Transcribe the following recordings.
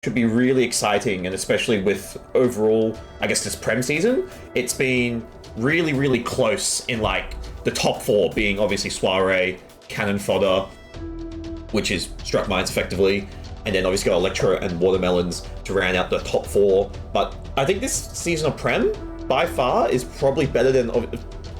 should be really exciting, and especially with overall, I guess, this Prem season, it's been really, really close in like the top four, being obviously Soiree, Cannon Fodder, which is Struck Mines effectively, and then obviously got Electro and Watermelons to round out the top four. But I think this season of Prem, by far, is probably better than,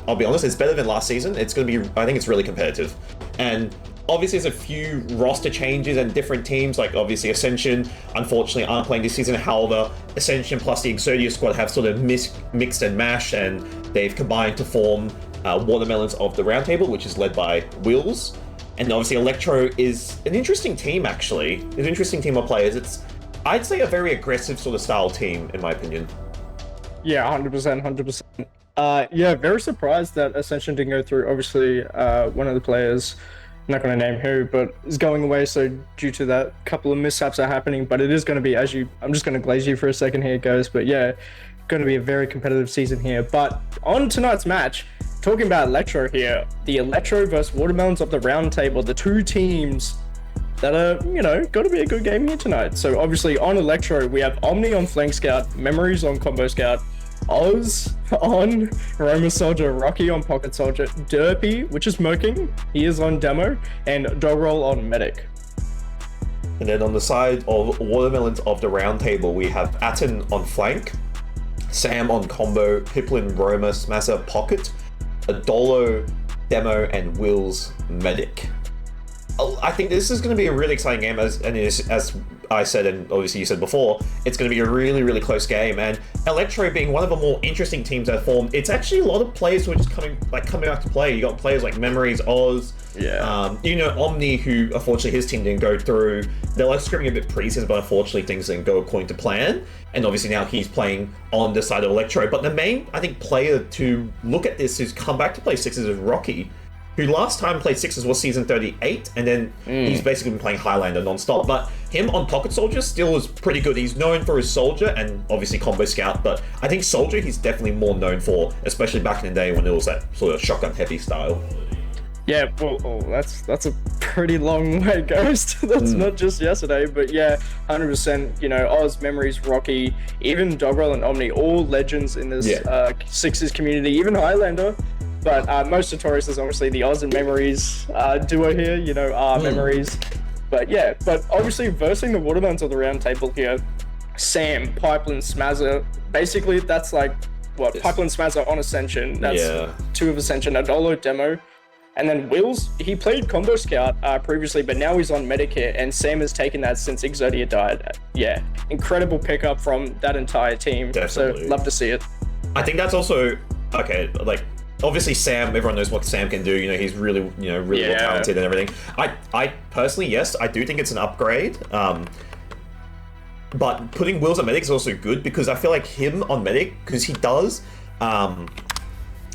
I'll be honest, it's better than last season. It's going to be, I think it's really competitive. And obviously there's a few roster changes and different teams, like obviously Ascension, unfortunately, aren't playing this season. However, Ascension plus the Exodia squad have sort of mixed and mashed, and they've combined to form Watermelons of the Roundtable, which is led by Wills. And obviously Electro is an interesting team, actually. It's an interesting team of players. It's, I'd say, a very aggressive sort of style team, in my opinion. Yeah, 100%, 100%. Yeah, very surprised that Ascension didn't go through. Obviously, one of the players, I'm not going to name who, but is going away, so due to that, couple of mishaps are happening, but it is going to be, I'm just going to glaze you for a second here, guys, but yeah, going to be a very competitive season here. But on tonight's match, talking about Electro here, the Electro versus Watermelons of the Round Table, the two teams that are, you know, got to be a good game here tonight. So obviously on Electro, we have Omni on Flank Scout, Memories on Combo Scout, Oz on Roma Soldier, Rocky on Pocket Soldier, Derpy, which is Smoking, he is on Demo, and Dogroll on Medic. And then on the side of Watermelons of the Round Table, we have Atten on Flank, Sam on Combo, Piplin, Roma, Smazza, Pocket, Adolo, Demo, and Will's Medic. I think this is going to be a really exciting game, as I said, and obviously you said before, it's going to be a really, really close game. And Electro being one of the more interesting teams that formed, it's actually a lot of players who are just coming back to play. You got players like Memories, Oz, you know, Omni, who unfortunately his team didn't go through. They're like scrimming a bit preseason, but unfortunately things didn't go according to plan. And obviously now he's playing on the side of Electro. But the main, I think, player to look at this who's come back to play Sixes is Rocky, who last time played Sixes was season 38, and then he's basically been playing Highlander non-stop. But him on Pocket Soldier still is pretty good. He's known for his Soldier and obviously Combo Scout, but I think Soldier he's definitely more known for, especially back in the day when it was that sort of shotgun heavy style. Yeah, well, that's a pretty long way, Ghost. That's not just yesterday, but yeah, 100%. You know, Oz, Memories, Rocky, even Doggerel and Omni, all legends in this Sixes community, even Highlander. But most notorious is obviously the Oz and Memories duo here, you know, Memories. But yeah, but obviously versing the Watermelons of the Round Table here, Sam, Pipeline, Smazza, basically that's like, what, Pipeline, Smazza on Ascension, that's two of Ascension, Adolo, Demo. And then Wills, he played Combo Scout previously, but now he's on Medic here, and Sam has taken that since Exodia died. Yeah, incredible pickup from that entire team. Definitely. So love to see it. I think that's also, okay, like, obviously Sam, everyone knows what Sam can do, you know, he's really, you know, really well talented and everything. I personally, yes, I do think it's an upgrade. But putting Wills on Medic is also good, because I feel like him on Medic, because he does,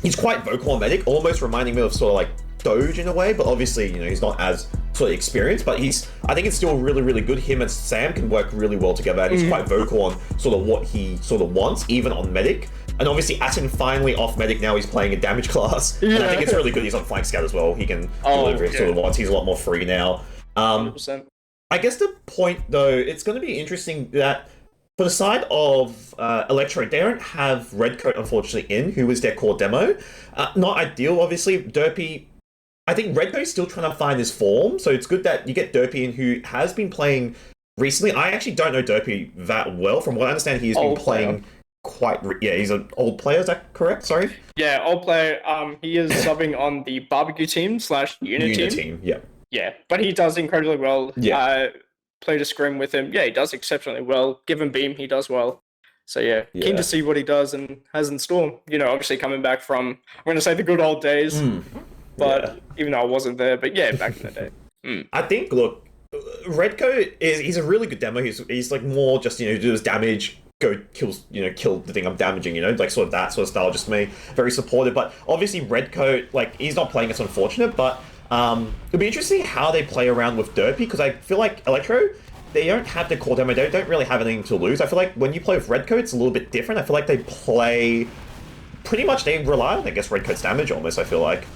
he's quite vocal on Medic, almost reminding me of sort of like Doge in a way, but obviously, you know, he's not as sort of experienced, but I think it's still really, really good. Him and Sam can work really well together, and he's quite vocal on sort of what he sort of wants, even on Medic. And obviously Atten finally off Medic, now he's playing a damage class. And I think it's really good he's on Flank Scout as well. He can do whatever he sort of wants. He's a lot more free now. 100%. I guess the point, though, it's going to be interesting that for the side of Electro, they don't have Redcoat, unfortunately, who was their core demo. Not ideal, obviously. Derpy, I think Redcoat's still trying to find his form, so it's good that you get Derpy in, who has been playing recently. I actually don't know Derpy that well. From what I understand, he's been playing he's an old player, is that correct? Sorry? Yeah, old player. He is subbing on the barbecue team / unit team. Yeah, but he does incredibly well. Played a scrim with him. Yeah, he does exceptionally well. Given Beam, he does well. So yeah, keen to see what he does and has in store. You know, obviously coming back from, I'm going to say the good old days, but even though I wasn't there, but yeah, back in the day. I think, look, Redcoat he's a really good demo. He's like more just, you know, do his damage, go kill the thing I'm damaging, you know, like sort of that sort of style, just me. Very supportive. But obviously Redcoat, like, he's not playing, it's unfortunate, but it'll be interesting how they play around with Derpy, because I feel like Electro, they don't have the core demo, they don't really have anything to lose. I feel like when you play with Redcoat, it's a little bit different. I feel like they play, pretty much they rely on, I guess, Redcoat's damage almost, I feel like,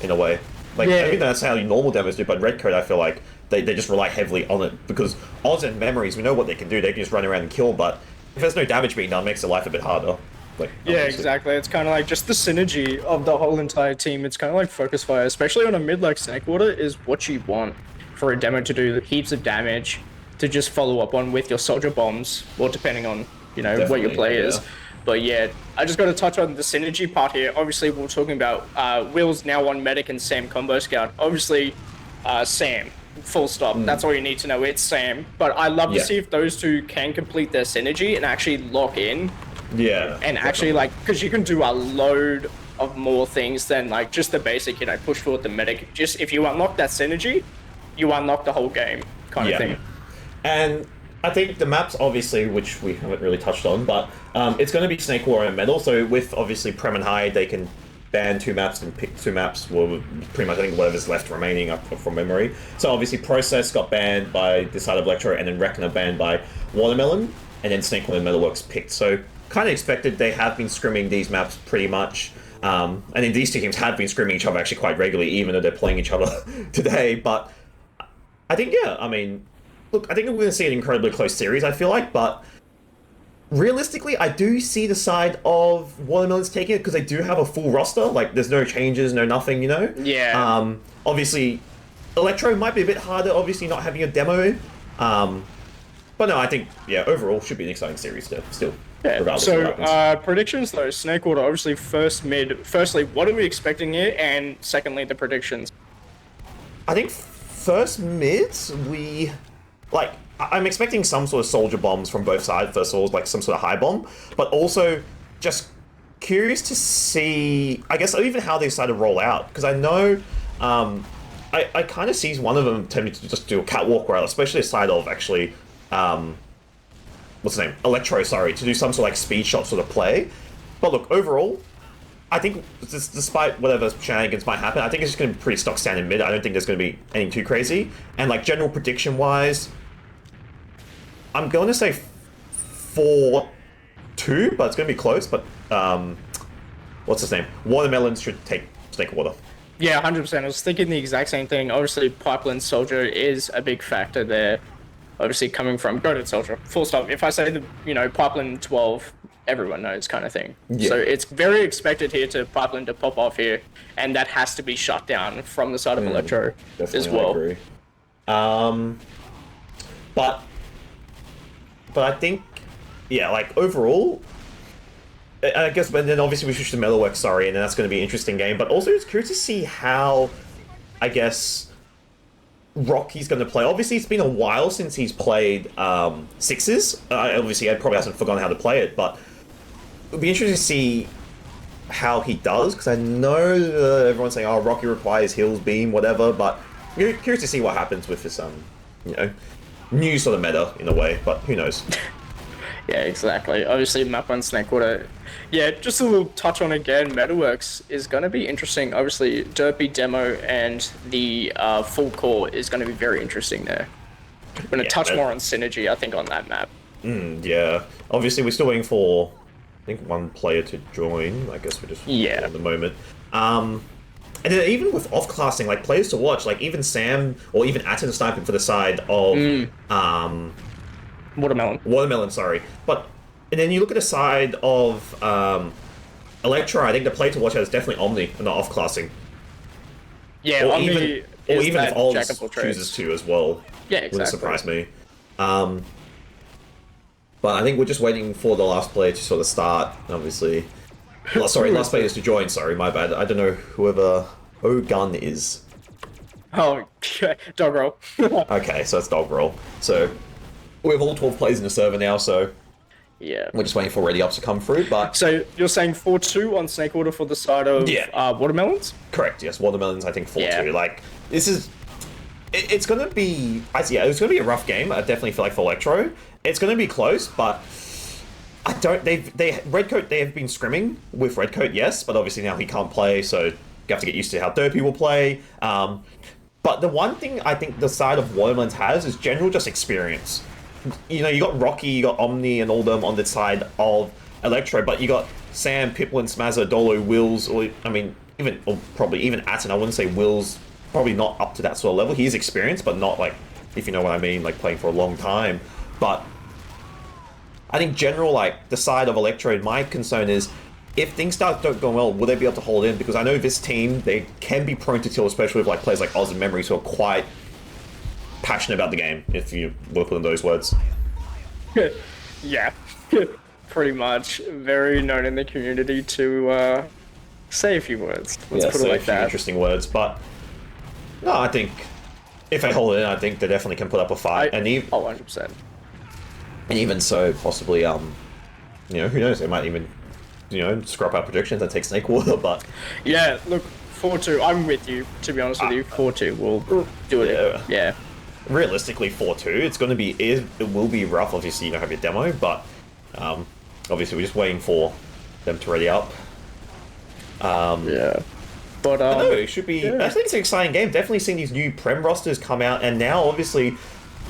in a way. Like, Yeah. I think that's how normal demos do, but Redcoat, I feel like they just rely heavily on it, because Oz and Memories, we know what they can do. They can just run around and kill, but if there's no damage being done, it makes their life a bit harder. Like, Yeah, obviously. exactly. It's kind of like just the synergy of the whole entire team. It's kind of like focus fire, especially on a mid like Snakewater, is what you want for a demo to do heaps of damage to just follow up on with your soldier bombs, or depending on, you know, what your Definitely, play yeah. is. But yeah, I just got to touch on the synergy part here. Obviously, we're talking about Will's now on medic and Sam combo scout. Obviously, Sam. Full stop. That's all you need to know. It's Sam. But I love to Yeah. see if those two can complete their synergy and actually lock in. Yeah. And actually, like, because you can do a load of more things than like just the basic, you know, push forward the medic. Just if you unlock that synergy, you unlock the whole game, kind of thing. And I think the maps, obviously, which we haven't really touched on, but it's going to be Snake War and Metal. So with obviously Prem and High, they can ban 2 maps and pick 2 maps. Well, pretty much I think whatever's left remaining up from memory. So obviously Process got banned by the side of Electro, and then Reckoner banned by Watermelon, and then Snake War and Metalworks picked. So kind of expected. They have been scrimming these maps pretty much. And then these 2 teams have been scrimming each other actually quite regularly, even though they're playing each other today. But I think, yeah, I mean, look, I think we're going to see an incredibly close series, I feel like, but realistically, I do see the side of Watermelons taking it, because they do have a full roster. Like, there's no changes, no nothing, you know? Yeah. Obviously, Electro might be a bit harder, obviously not having a demo. But no, I think, yeah, overall, should be an exciting series still. Yeah. Regardless of what So, happens. predictions though, Snakewater, obviously first mid. Firstly, what are we expecting here? And secondly, the predictions. I think first mids, I'm expecting some sort of soldier bombs from both sides, first of all, like some sort of high bomb, but also just curious to see, I guess, even how they decide to roll out, because I know, I kind of see one of them attempting to just do a catwalk route, especially aside of actually, what's the name? Electro, sorry, to do some sort of like speed shot sort of play. But look, overall, I think despite whatever shenanigans might happen, I think it's just going to be pretty stock standard mid. I don't think there's going to be anything too crazy. And like general prediction wise, I'm going to say 4-2, but it's going to be close. But what's his name? Watermelons should take Snakewater. Yeah, 100%. I was thinking the exact same thing. Obviously, Pipeline Soldier is a big factor there. Obviously, coming from Goated Soldier, full stop. If I say the, you know, Pipeline 12, everyone knows, kind of thing. Yeah. So it's very expected here to Pipeline to pop off here, and that has to be shut down from the side of Electro as well. I agree. But I think, yeah, like overall, I guess, but then obviously we switch to Metalworks, sorry, and then that's going to be an interesting game. But also, it's curious to see how, I guess, Rocky's going to play. Obviously, it's been a while since he's played Sixes. Obviously, he probably hasn't forgotten how to play it, but it'll be interesting to see how he does, because I know everyone's saying, oh, Rocky requires heals, beam, whatever, but you're curious to see what happens with this, you know, new sort of meta, in a way, but who knows. Yeah, exactly. Obviously, map on Snakewater. Yeah, just a little touch on again. Metalworks is going to be interesting. Obviously, Derpy demo and the full core is going to be very interesting there. We're going to touch more on synergy, I think, on that map. Yeah. Obviously, we're still waiting for, I think, one player to join. I guess we're just at the moment. And then even with off-classing, like, players to watch, like, even Sam or even Atten sniping for the side of Watermelon, sorry. But, and then you look at the side of Electro, I think the play to watch out is definitely Omni and not off-classing. Yeah, or Omni even if Oz chooses to as well. Yeah, exactly. Wouldn't surprise me. But I think we're just waiting for the last player to sort of start, obviously. Last player is to join, sorry, my bad. I don't know whoever Ogun is. Oh, dog roll. Okay, so it's dog roll. So we have all 12 players in the server now, so yeah, we're just waiting for ready ups to come through. But so you're saying 4-2 on Snakewater for the side of Watermelons? Correct. Yes, Watermelons. I think 4-2. Yeah. Like this is, it's gonna be. It's gonna be a rough game. I definitely feel like for Electro, it's gonna be close, but I don't. Redcoat. They have been scrimming with Redcoat, yes, but obviously now he can't play, so you have to get used to how Derpy will play. But the one thing I think the side of Watermelons has is general just experience. You know, you got Rocky, you got Omni, and all them on the side of Electro, but you got Sam, Piplin, Smazza, Dolo, Wills, or I mean, probably even Atten. I wouldn't say Wills probably not up to that sort of level. He is experienced, but not like, if you know what I mean, like playing for a long time. But I think general, like the side of Electro, my concern is if things don't go well, will they be able to hold in? Because I know this team, they can be prone to tilt, especially with like players like Oz and Memories who are quite passionate about the game, if you will put in those words. Yeah, pretty much. Very known in the community to say a few words. Let's put it like that. Interesting words, but no, I think if they hold it in, I think they definitely can put up a fight. And even 100%. And even so, possibly, you know, who knows? They might even, you know, scrap out predictions and take Snake Water. But yeah, look, 4-2. I'm with you. To be honest with you, 4-2. We'll do it. Yeah. Realistically, 4-2. It's going to be. It will be rough. Obviously, you don't have your demo, but obviously, we're just waiting for them to ready up. Yeah. But no, it should be. Yeah. I think it's an exciting game. Definitely seeing these new Prem rosters come out, and now obviously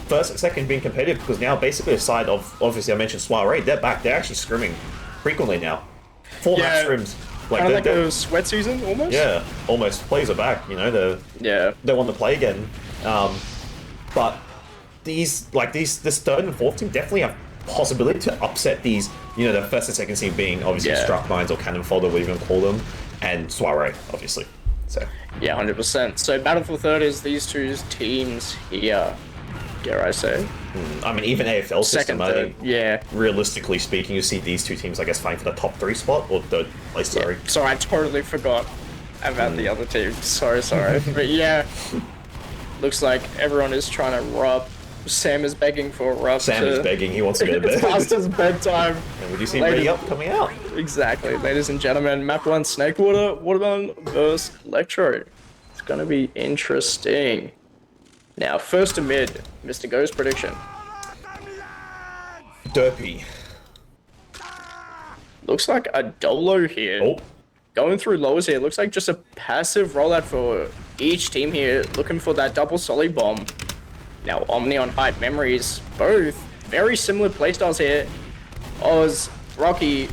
first and second being competitive, because now basically aside of obviously I mentioned Soiree, they're back. They're actually scrimming frequently now. 4 match scrims. Like a sweat season almost. Yeah, almost. Players are back. You know, they want to play again. But this third and fourth team definitely have possibility to upset these. You know, the first and second team being obviously Struck Mines or Cannon Folder, whatever you even call them, and Soiree, obviously. So yeah, 100%. So battle for third is these two teams here. Dare I say? I mean, even AFL system, second, I think. Yeah. Realistically speaking, you see these two teams, I guess, fighting for the top 3 spot or third place. Sorry. So I totally forgot about the other team. Sorry. But yeah, looks like everyone is trying to rub. Sam is begging for a rub. Sam is begging. He wants to go to bed. It's past his bedtime. And would you see Ready Up coming out? Exactly, ladies and gentlemen. Map 1, Snake Water, Watermelon versus Electro. It's gonna be interesting. Now, first to mid, Mr. Go's prediction. Derpy. Looks like a Dolo here. Oh. Going through lowers here. Looks like just a passive rollout for each team here, looking for that double solid bomb. Now, Omni on height, Memories, both very similar playstyles here. Oz, Rocky,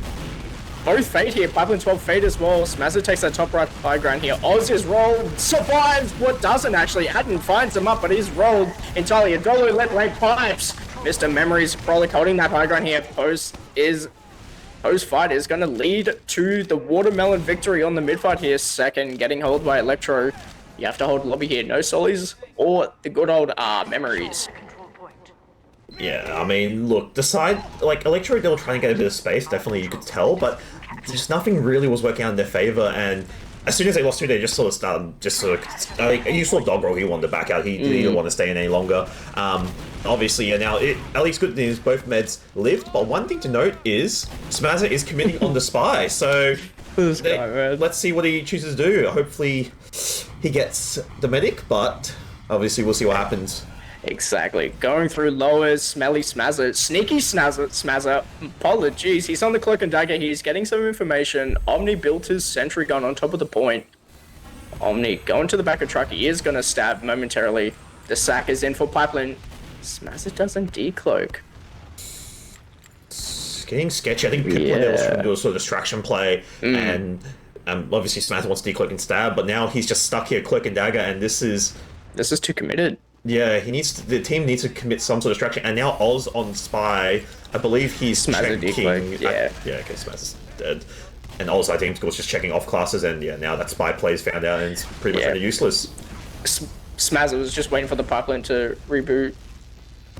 both Fade here. Pipeline 12 Fade as well. Smazza takes that top right high ground here. Oz is rolled, survives. What doesn't actually? Adden finds him up, but he's rolled entirely. Adolo let lane pipes. Mr. Memories probably holding that high ground here. Post fight is going to lead to the Watermelon victory on the mid fight here. Second, getting held by Electro. You have to hold lobby here. No solis or the good old Memories. Yeah, I mean, look, the side, like, Electro, they were trying to get a bit of space, definitely you could tell, but just nothing really was working out in their favor, and as soon as they lost 2, they just sort of started, you saw Dogro, he wanted to back out, he didn't want to stay in any longer. Obviously, and now, at least good news, both meds lived, but one thing to note is, Smazza is committing on the spy, so this guy, man. Let's see what he chooses to do. Hopefully, he gets the medic, but obviously we'll see what happens. Exactly. Going through lowers, Smelly Smazza, Sneaky Smazza, apologies. He's on the Cloak and Dagger. He's getting some information. Omni built his sentry gun on top of the point. Omni going to the back of truck. He is going to stab momentarily. The sack is in for Pipeline. Smazza doesn't decloak. It's getting sketchy. I think Pipeline was trying to do a sort of distraction play, and obviously Smazza wants to decloak and stab, but now he's just stuck here, Cloak and Dagger, and this is too committed. Yeah, the team needs to commit some sort of distraction, and now Oz on Spy, I believe he's Smazza checking... yeah, okay, Smazza's dead. And Oz, I think, was just checking off classes, and yeah, now that Spy play's found out, and it's pretty much useless. Smazza was just waiting for the Pipeline to reboot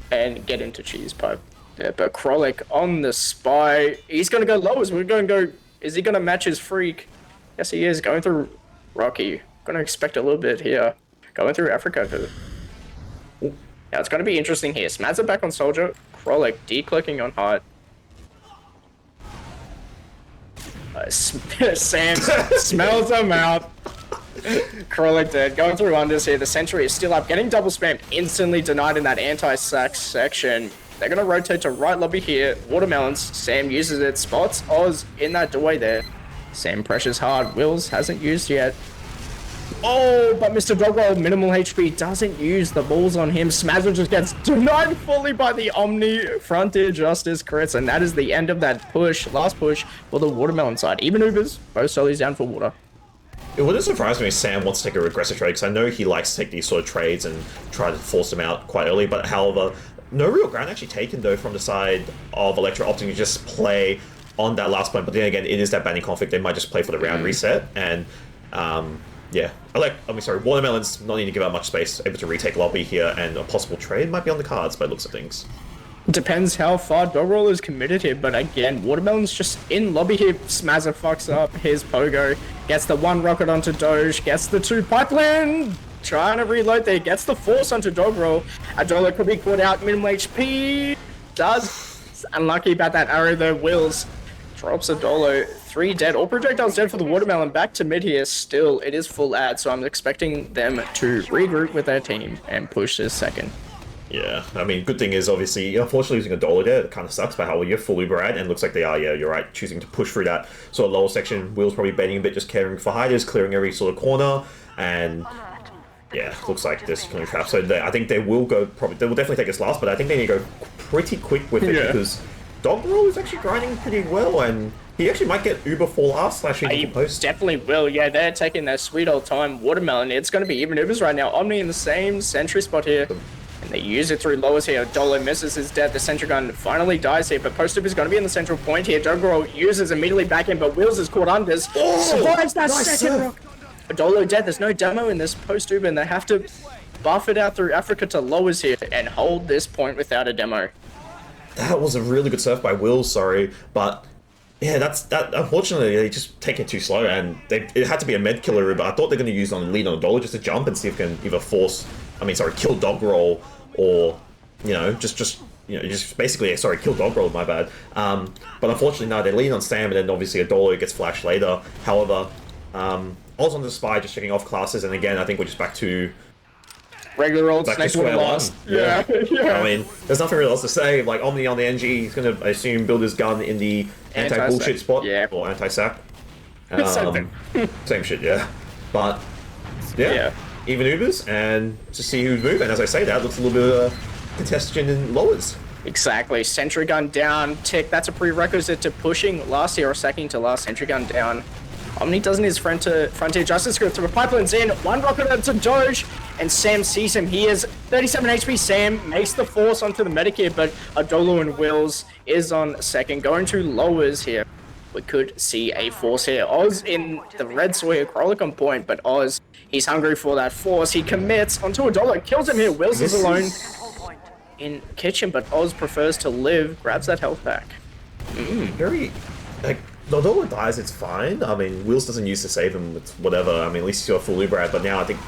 and get into Cheese Pipe. Yeah, but Krolik on the Spy, he's going to go lowers. We're going to go... Is he going to match his Freak? Yes, he is. Going through Rocky. Going to expect a little bit here. Going through Africa. Now it's going to be interesting here. Smazza back on Soldier. Krolik declicking on height. Sam smells him out. Krolik dead. Going through unders here. The Sentry is still up. Getting double spammed. Instantly denied in that anti-sack section. They're going to rotate to right lobby here. Watermelons. Sam uses it. Spots Oz in that doorway there. Sam pressures hard. Wills hasn't used yet. Oh, but Mr. Dogwell, minimal HP, doesn't use the balls on him. Smazza just gets denied fully by the Omni Frontier Justice crits, and that is the end of that push, last push for the Watermelon side. Even Ubers, both solis down for water. It wouldn't surprise me if Sam wants to take a aggressive trade, because I know he likes to take these sort of trades and try to force them out quite early, but however, no real ground actually taken though from the side of Electro, opting to just play on that last point, but then again, it is that banning conflict, they might just play for the round reset, and yeah, Watermelon's not need to give out much space, able to retake lobby here, and a possible trade might be on the cards by the looks of things. Depends how far Doggerel is committed here, but again, Watermelon's just in lobby here. Smazza fucks up his Pogo, gets the 1 rocket onto Doge, gets the 2 pipeline, trying to reload there, gets the force onto Doggerel. Adolo could be caught out, minimal HP, does. Unlucky about that arrow though, Wills drops Adolo, 3 dead, all projectiles dead for the Watermelon. Back to mid here, still, it is full ad, so I'm expecting them to regroup with their team and push this second. Yeah, I mean, good thing is, obviously, unfortunately losing a dollar there, it kind of sucks, but however, you're full Uber ad, and looks like they are, yeah, you're right, choosing to push through that sort of lower section. Will's probably baiting a bit, just caring for hiders, clearing every sort of corner, and yeah, looks like this kind of trap. So I think they will go, they will definitely take this last, but I think they need to go pretty quick with it, because Doggerel is actually grinding pretty well, and he actually might get Uber for last / He post. definitely will, yeah, they're taking their sweet old time. Watermelon, it's going to be even Ubers right now. Omni in the same sentry spot here. And they use it through lowers here. Dolo misses his death. The sentry gun finally dies here, but Post Up is going to be in the central point here. Doggerel uses immediately back in, but Wills is caught unders. Survives that second rock. Dolo dead. There's no demo in this Post Uber, and they have to buff it out through Africa to lowers here and hold this point without a demo. That was a really good surf by Will, sorry, but yeah, that. Unfortunately, they just take it too slow, and it had to be a med killer Uber. I thought they're going to use lead on a dollar just to jump and see if it can either kill Doggerel, or just basically kill Doggerel. My bad. But unfortunately, no, they lean on Sam, and then obviously a dollar gets flashed later. However, Oz on the spy, just checking off classes, and again, I think we're just back to regular old back to square one. Yeah. I mean, there's nothing really else to say. Like Omni on the NG, he's gonna, I assume, build his gun in the anti-bullshit spot, or anti-sack. Same thing. Same shit, yeah. But yeah, even Ubers, and to see who's moving. As I say, that looks a little bit of a contestation in lowers. Exactly. Sentry gun down. Tick. That's a prerequisite to pushing last here or sacking to last. Sentry gun down. Omni doesn't his frontier justice go through. Pipeline's in. 1 rocket onto Doge, and Sam sees him. He is 37 HP. Sam makes the force onto the medic here, but Adolo and Wills is on second. Going to lowers here. We could see a force here. Oz in the red Sawyer Krollik on point, but Oz, he's hungry for that force. He commits onto Adolo, kills him here. Wills is alone in kitchen, but Oz prefers to live, grabs that health back. Very, Adolo dies, it's fine. I mean, Wills doesn't use to save him, it's whatever. I mean, at least he's got a full Uber, but now I think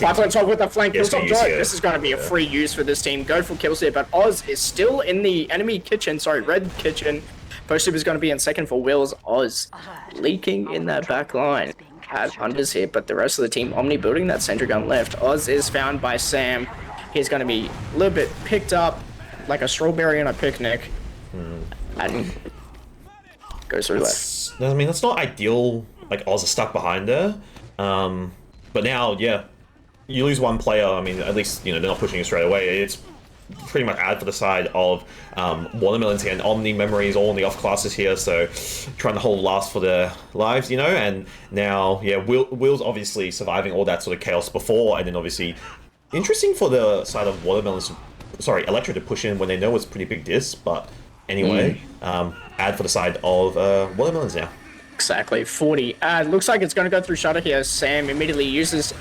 Pipeline top with the flank kills on Doge. This is going to be a free use for this team. Go for kills here, but Oz is still in the enemy kitchen, red kitchen. Post Super is going to be in second for Wills. Oz leaking in that back line. Had unders here, but the rest of the team, Omni building that sentry gun left. Oz is found by Sam. He's going to be a little bit picked up like a strawberry on a picnic. And goes through left. I mean, that's not ideal. Like, Oz is stuck behind there. But now, yeah, you lose one player. I mean, at least, they're not pushing you straight away. It's pretty much ad for the side of Watermelons here, and Omni memories all in the off classes here, so trying to hold last for their lives, and now, yeah, Will's obviously surviving all that sort of chaos before, and then obviously interesting for the side of Watermelons, Electro to push in when they know it's pretty big diss, but anyway, ad for the side of Watermelons now. Exactly, 40 ad. Looks like it's going to go through Shutter here. Sam immediately uses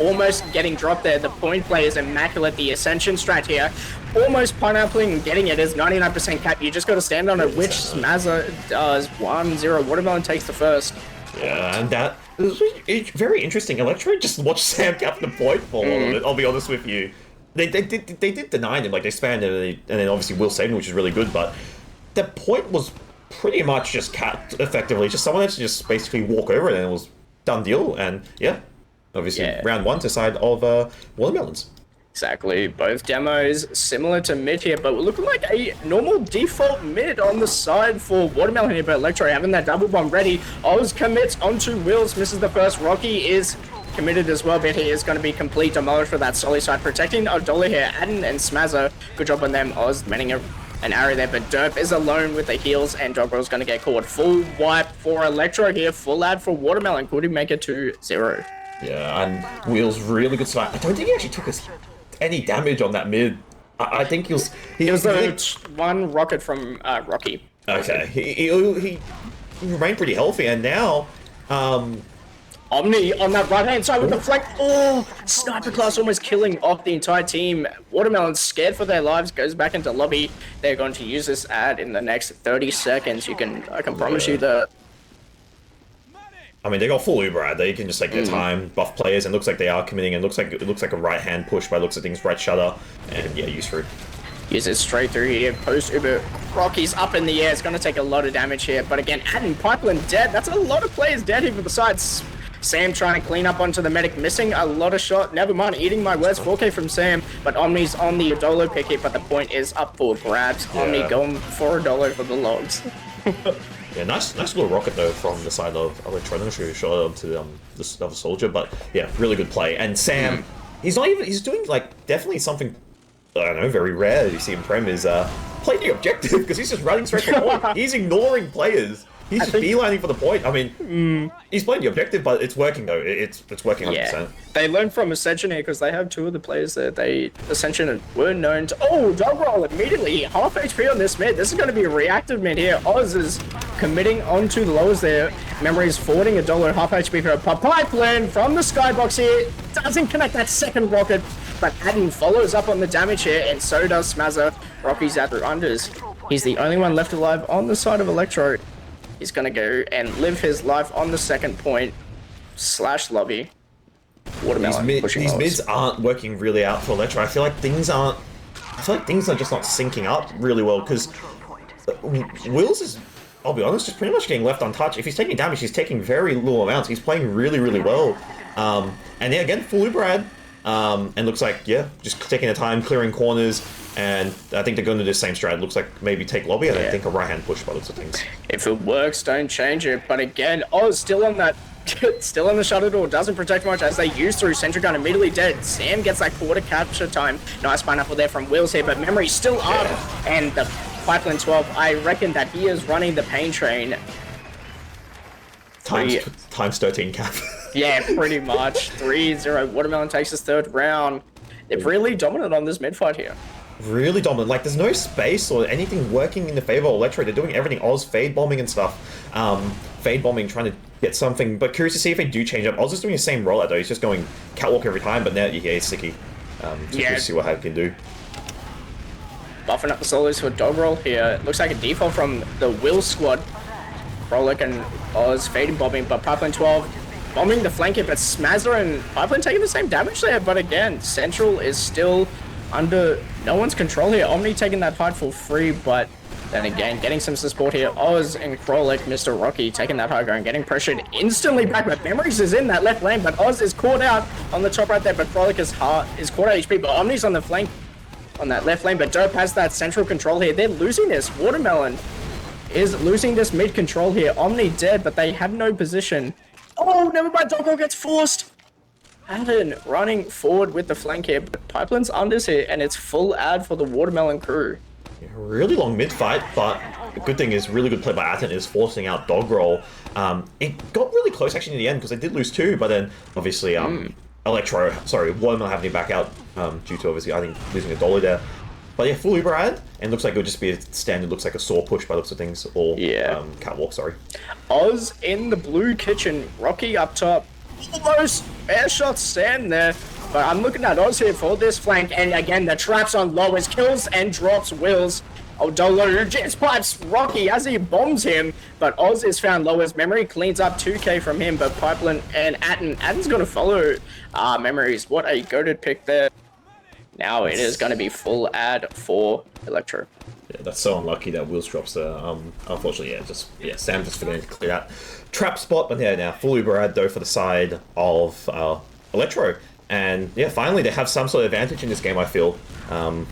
almost getting dropped there. The point play is immaculate. The Ascension strat here, almost pineappling and getting it is 99% cap. You just got to stand on it, which Smazza does. 1-0. Watermelon takes the first. Yeah, and that is very interesting. Electro just watched Sam cap the point for all of it. I'll be honest with you. They did deny him. Like, they spanned it, and then obviously Will saved him, which is really good, but the point was pretty much just capped effectively. Just someone had to just basically walk over it, and it was done deal, and yeah. Obviously, round one to side of Watermelons. Exactly. Both demos similar to mid here, but looking like a normal default mid on the side for Watermelon here, but Electro having that double bomb ready. Oz commits onto Wills, misses the first. Rocky is committed as well, but he is going to be complete demolish for that solid side, protecting Odola here. Adden and Smazza, good job on them. Oz manning an arrow there, but Derp is alone with the heals, and Doggerel's going to get caught. Full wipe for Electro here, full ad for Watermelon. Could he make it to 0? Yeah, and Wheels really good start. I don't think he actually took any damage on that mid. I think he was the one rocket from Rocky. Okay, he remained pretty healthy, and now Omni on that right-hand side with the flank. Oh, Sniper Class almost killing off the entire team. Watermelon's scared for their lives, goes back into lobby. They're going to use this ad in the next 30 seconds. I can promise you that. I mean, they got full Uber ad. They can just take their time, buff players, and looks like they are committing. And it looks like a right-hand push by looks of things, right shutter, and yeah, use through. Use it straight through here. Post Uber. Rocky's up in the air. It's going to take a lot of damage here. But again, Adam Pipeline dead. That's a lot of players dead here besides Sam trying to clean up onto the medic, missing a lot of shot. Never mind, eating my words. 4K from Sam, but Omni's on the Adolo pick here, but the point is up for grabs. Yeah. Omni going for Adolo for the logs. Yeah, nice little rocket though from the side of Electro. I'm not sure who shot it onto the other soldier, but yeah, really good play. And Sam, he's doing like definitely something, I don't know, very rare. You see in Prem is play the objective because he's just running straight for the point. He's ignoring players. He's just beelining for the point. I mean, he's playing the objective, but it's working though. It's working 100%. Yeah. They learned from Ascension here because they have 2 of the players that Ascension were known to. Oh, dog roll immediately. Half HP on this mid. This is going to be a reactive mid here. Oz is committing onto the lowers there. Memory's forwarding $1 half HP for a pipeline from the skybox here. Doesn't connect that second rocket, but Adden follows up on the damage here, and so does Smazza. Rocky's out through unders. He's the only one left alive on the side of Electro. He's going to go and live his life on the second point / lobby. Watermelon these mids aren't working really out for Electro. I feel like things are just not syncing up really well because Wills is, I'll be honest, just pretty much getting left untouched. If he's taking damage, he's taking very little amounts. He's playing really, really well. And yeah, again, full Uberad. And looks like, yeah, just taking the time, clearing corners. And I think they're going to do the same strat. Looks like maybe take lobby and I think a right-hand push by looks of things. If it works, don't change it. But again, Oz still on that, still on the shutter door. Doesn't protect much as they use through. Sentry Gun immediately dead. Sam gets that quarter capture time. Nice pineapple there from Wills here, but Memory's still up. And the Pipeline 12, I reckon that he is running the pain train. Times 13 cap. Yeah, pretty much. 3-0. Watermelon takes his 3rd round. They're really dominant on this mid-fight here. Really dominant. Like, there's no space or anything working in the favor of Electro. They're doing everything. Oz fade bombing and stuff. Fade bombing, trying to get something. But curious to see if they do change up. Oz is doing the same rollout though. He's just going catwalk every time. But now, yeah, he's sticky. To see what he can do. Buffing up the solos for dog roll here. Looks like a default from the Will squad. Frolic and Oz fading bombing, but Pipeline 12 bombing the flank here. But Smazza and Pipeline taking the same damage there. But again, Central is still under no one's control here. Omni taking that hide for free, but then again, getting some support here. Oz and Frolic, Mr. Rocky, taking that high ground, getting pressured instantly back. But Memories is in that left lane, but Oz is caught out on the top right there. But Frolic is caught out HP, but Omni's on the flank on that left lane. But Dope has that central control here. They're losing this. Watermelon is losing this mid control here. Omni dead, but they have no position. Oh, never mind. Doggo gets forced. Adden running forward with the flank here, but Pipeline's unders here, and it's full ad for the Watermelon crew. Yeah, really long mid fight, but the good thing is really good play by Adden is forcing out dog roll. It got really close actually in the end because they did lose 2, but then obviously Watermelon having to back out due to obviously I think losing $1 there. But yeah, full Uber ad, and looks like it would just be a standard, looks like a saw push by looks of things, or catwalk, sorry. Oz in the blue kitchen, Rocky up top. Almost air shots stand there, but I'm looking at Oz here for this flank, and again, the traps on lowers, kills and drops Wills. Oh, Dolo just pipes Rocky as he bombs him, but Oz is found low as Memory cleans up 2k from him, but Pipeline and Adden's going to follow Memories. What a goated pick there. Now it is going to be full ad for Electro. Yeah, that's so unlucky that Wills drops there. Unfortunately, Sam just forgetting to clear that trap spot. But yeah, now full Uber ad though for the side of Electro, and yeah, finally they have some sort of advantage in this game. I feel, not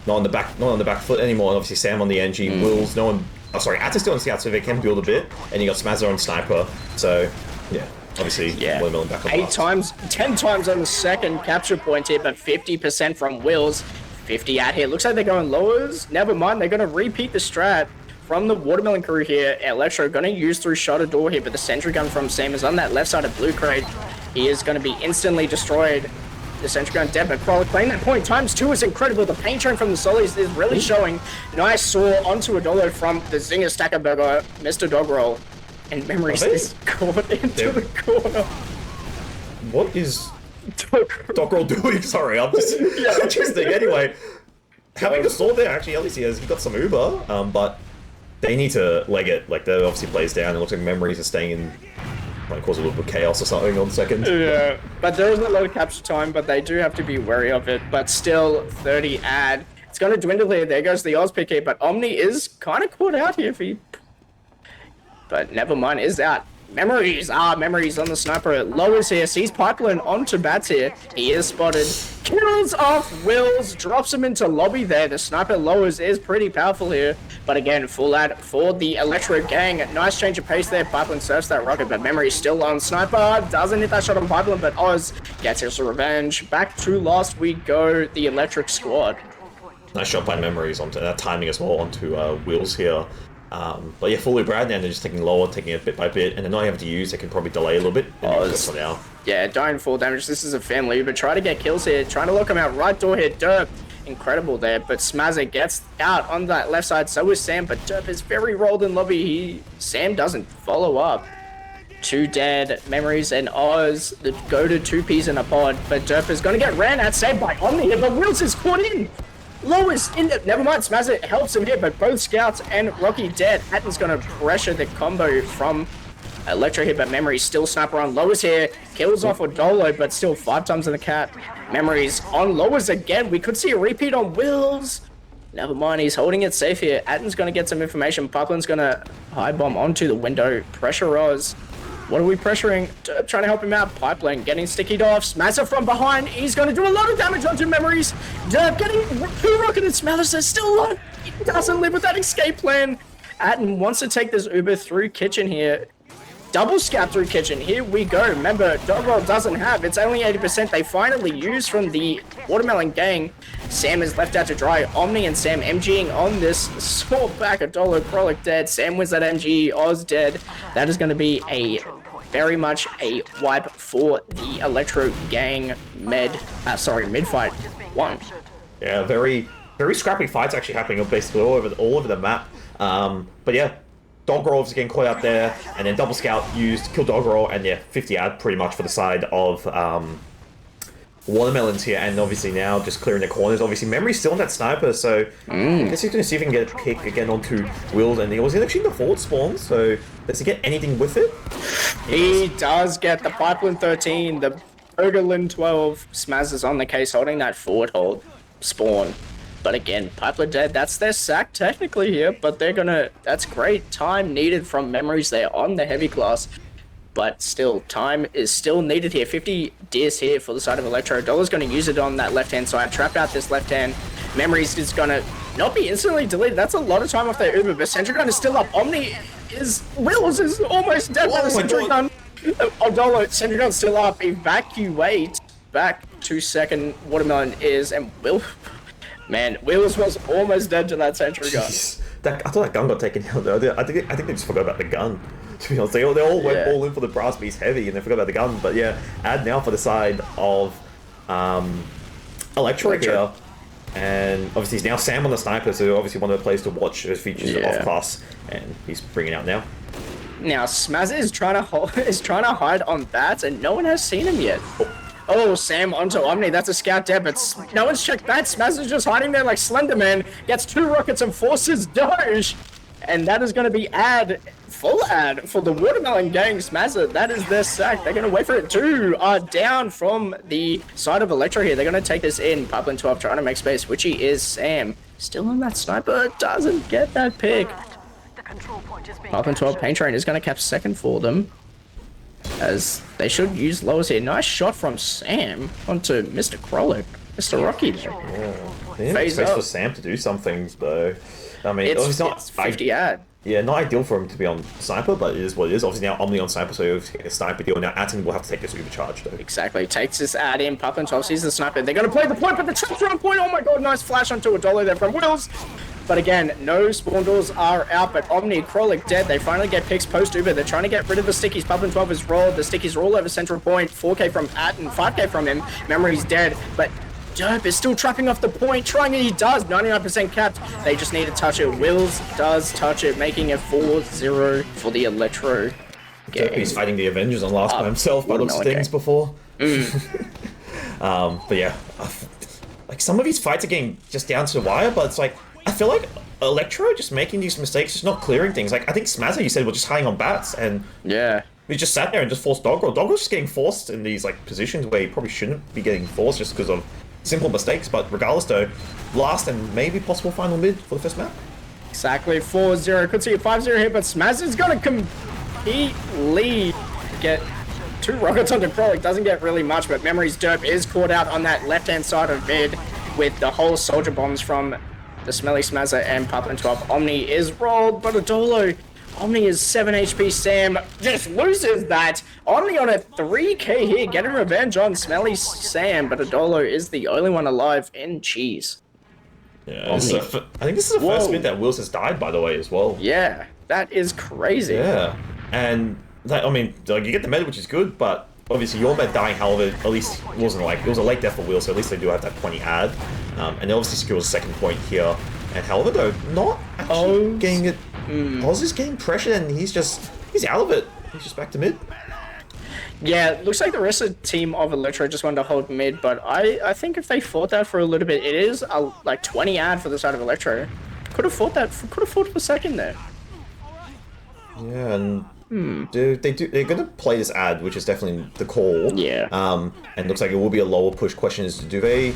on the back foot anymore. And obviously Sam on the NG, Wills, no one. Oh, sorry, Atta's still on scout, so they can build a bit, and you got Smazza on sniper. So yeah. Obviously, back on 10 times on the second capture point here, but 50% from Wills. 50 out here. Looks like they're going lowers. Never mind, they're going to repeat the strat from the Watermelon crew here. Electro going to use through shutter door here, but the sentry gun from Sam is on that left side of blue crate. He is going to be instantly destroyed. The sentry gun dead, but Crawler playing that point ×2 is incredible. The paint train from the Solis is really showing. Nice saw onto a dollar from the Zinger Stacker Burger, Mr. Doggerel. And Memories is caught into the corner. What is Doggerel doing? Sorry, I'm just interesting. Anyway, having the sword there, actually, at least he got some Uber, but they need to leg it. Like, that obviously plays down. It looks like Memories are staying in. Might cause a little bit of chaos or something on second. Yeah, but there isn't a lot of capture time, but they do have to be wary of it. But still, 30 ad. It's going to dwindle here. There goes the Oz pick here, but Omni is kind of caught out here for you. But never mind, is out. Memories on the sniper. Lowers here, sees Pipeline onto Bats here. He is spotted. Kills off Wills, drops him into lobby there. The sniper lowers is pretty powerful here. But again, full ad for the Electro gang. Nice change of pace there. Pipeline surfs that rocket, but Memory still on. Sniper doesn't hit that shot on Pipeline, but Oz gets his revenge. Back to last we go, the Electric squad. Nice shot by Memories onto that timing as well onto Wills here. But yeah, fully Brad, and they're just taking lower, taking it bit by bit, and they're not having to use. They can probably delay a little bit. Oz, now. Yeah, dying full damage. This is a family, but try to get kills here. Trying to lock him out. Right door here. Derp, incredible there, but Smazzer gets out on that left side. So is Sam, but Derp is very rolled in lobby. Sam doesn't follow up. 2 dead. Memories and Oz go to 2 Ps in a pod, but Derp is going to get ran at, saved by Omni here, but Wills is caught in. Lowest in the, never mind, Smazzer helps him here, but both Scouts and Rocky dead. Hatton's gonna pressure the combo from Electro here, but Memories still sniper on Lowers here. Kills off Odolo, but still 5 times in the cat. Memories on Lowers again. We could see a repeat on Wills. Never mind, he's holding it safe here. Atton's gonna get some information. Pipeline's gonna high bomb onto the window. Pressure Oz. What are we pressuring? Trying to help him out. Pipeline getting stickied off. Smasher from behind. He's going to do a lot of damage onto Memories. Getting 2 rocketed. Smathers is still alive. He doesn't live with that escape plan. Atton wants to take this Uber through kitchen here. Double scout through kitchen. Here we go. Remember, Doggerel doesn't have. It's only 80%. They finally use from the Watermelon gang. Sam is left out to dry. Omni and Sam MGing on this. Sword back a dollar. Krolic dead. Sam wins that MG. Oz dead. That is going to be a very much a wipe for the Electro gang mid fight 1. Yeah, very scrappy fights actually happening basically all over the map. But yeah, Doggerel is getting caught out there, and then Double Scout used, kill Doggerel, and yeah, 50 ad pretty much for the side of Watermelons here, and obviously now just clearing the corners. Obviously, Memory's still on that sniper, so I guess he's going to see if he can get a pick again onto Wild, and he was actually in the forward spawn, so does he get anything with it? He does get the Pipeline 13, the Ogerlin 12. Smaz is on the case holding that forward hold spawn. But again, Pipeline dead, that's their sack technically here, but they're gonna, that's great time needed from Memories there on the heavy class. But still, time is still needed here. 50 DS here for the side of Electro. Dollar's going to use it on that left-hand side. Trap out this left hand. Memories is going to not be instantly deleted. That's a lot of time off their Uber, but Sentry Gun is still up. Omni is... Wills is almost dead by the Sentry Gun. Odolo, Sentry Gun's still up. Evacuate back to second. Watermelon is... And Man, Wills was almost dead to that Sentry Gun. I thought that gun got taken out though. I think they just forgot about the gun. To be honest, they all went all in for the brass beast heavy, and they forgot about the gun. But yeah, ad now for the side of Electro here, and obviously he's now Sam on the sniper, so obviously one of the players to watch as features off class, and he's bringing out now. Now Smaz is trying to hide on Bats, and no one has seen him yet. Oh, Sam onto Omni. That's a scout dead, but no one's checked that. Smaz is just hiding there like Slenderman. Gets 2 rockets and forces Doge. And that is going to be full ad for the Watermelon gang. Smazzer, that is their sack. They're going to wait for it. 2 are down from the side of Electro here. They're going to take this in. Pipeline 12 trying to make space, which he is Sam. Still on that sniper. Doesn't get that pick. Pipeline 12 Pain Train is going to cap second for them, as they should use lowers here. Nice shot from Sam onto Mr. Krolic. Mr. Rocky there. Yeah. Space for Sam to do some things, though. I mean, it's not 50 ad. Yeah, not ideal for him to be on Sniper, but it is what it is. Obviously now Omni on Sniper, so he'll take a Sniper deal. Now Atten will have to take this Uber charge, though. Exactly. Takes this ad in. Puppin 12 sees the Sniper. They're going to play the point, but the traps are on point. Oh my god, nice flash onto a dollar there from Wills. But again, no spawn doors are out, but Omni, Krollik dead. They finally get picks post-Uber. They're trying to get rid of the stickies. Puppin 12 is rolled. The stickies are all over central point. 4k from Atten, 5k from him. Memory's dead, but Derp is still trapping off the point, trying it, he does, 99% capped. They just need to touch it. Wills does touch it, making it 4-0 for the Electro game. He's fighting the Avengers on last by himself, by looks of things before. But yeah, like some of his fights are getting just down to the wire, but it's like, I feel like Electro just making these mistakes, just not clearing things. Like, I think Smazza, you said, was just hiding on bats, and yeah, he just sat there and just forced Doggerel. Doggerel's just getting forced in these like positions where he probably shouldn't be getting forced just because of simple mistakes, but regardless though, last and maybe possible final mid for the first map. Exactly, 4-0. Could see a 5-0 here, but Smazza's got to completely get 2 rockets onto Krollik. Doesn't get really much, but Memory's Derp is caught out on that left-hand side of mid with the whole soldier bombs from the Smelly Smazza and Puppin 12. Omni is rolled, but Adolo. Omni is 7 HP. Sam just loses that. Omni on a 3k here, getting revenge on Smelly Sam, but Adolo is the only one alive in cheese. Yeah, I think this is the first mid that Wills has died, by the way, as well. Yeah, that is crazy. Yeah, and that, I mean, like, you get the med, which is good, but obviously your med dying, however, at least it wasn't like, it was a late death for Wills, so at least they do have that 20 ad. And they obviously secures a second point here. And however, though, not actually getting it. Oz is getting pressured and he's out of it. He's just back to mid. Yeah, it looks like the rest of the team of Electro just wanted to hold mid, but I think if they fought that for a little bit, it is a, like 20 ad for the side of Electro. Could have fought for a second there. Yeah, and they're gonna play this ad, which is definitely the call. Yeah. And it looks like it will be a lower push. Question is, do they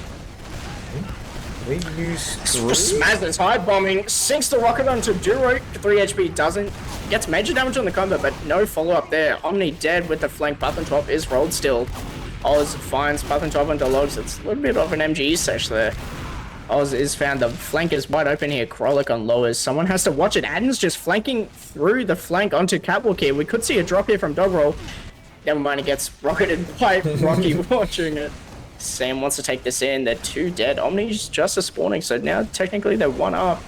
use Smazza's high bombing, sinks the rocket onto Duro, 3 HP doesn't, gets major damage on the combo, but no follow up there. Omni dead with the flank, Puppin 12 is rolled still. Oz finds Puppin 12 onto logs, it's a little bit of an MGE sesh there. Oz is found, the flank is wide open here, Krollik on lowers, someone has to watch it. Adden's just flanking through the flank onto Catwalk here, we could see a drop here from Doggerel. Never mind, he gets rocketed by Rocky watching it. Sam wants to take this in. They're 2 dead. Omni's just a spawning, so now technically they're 1 up.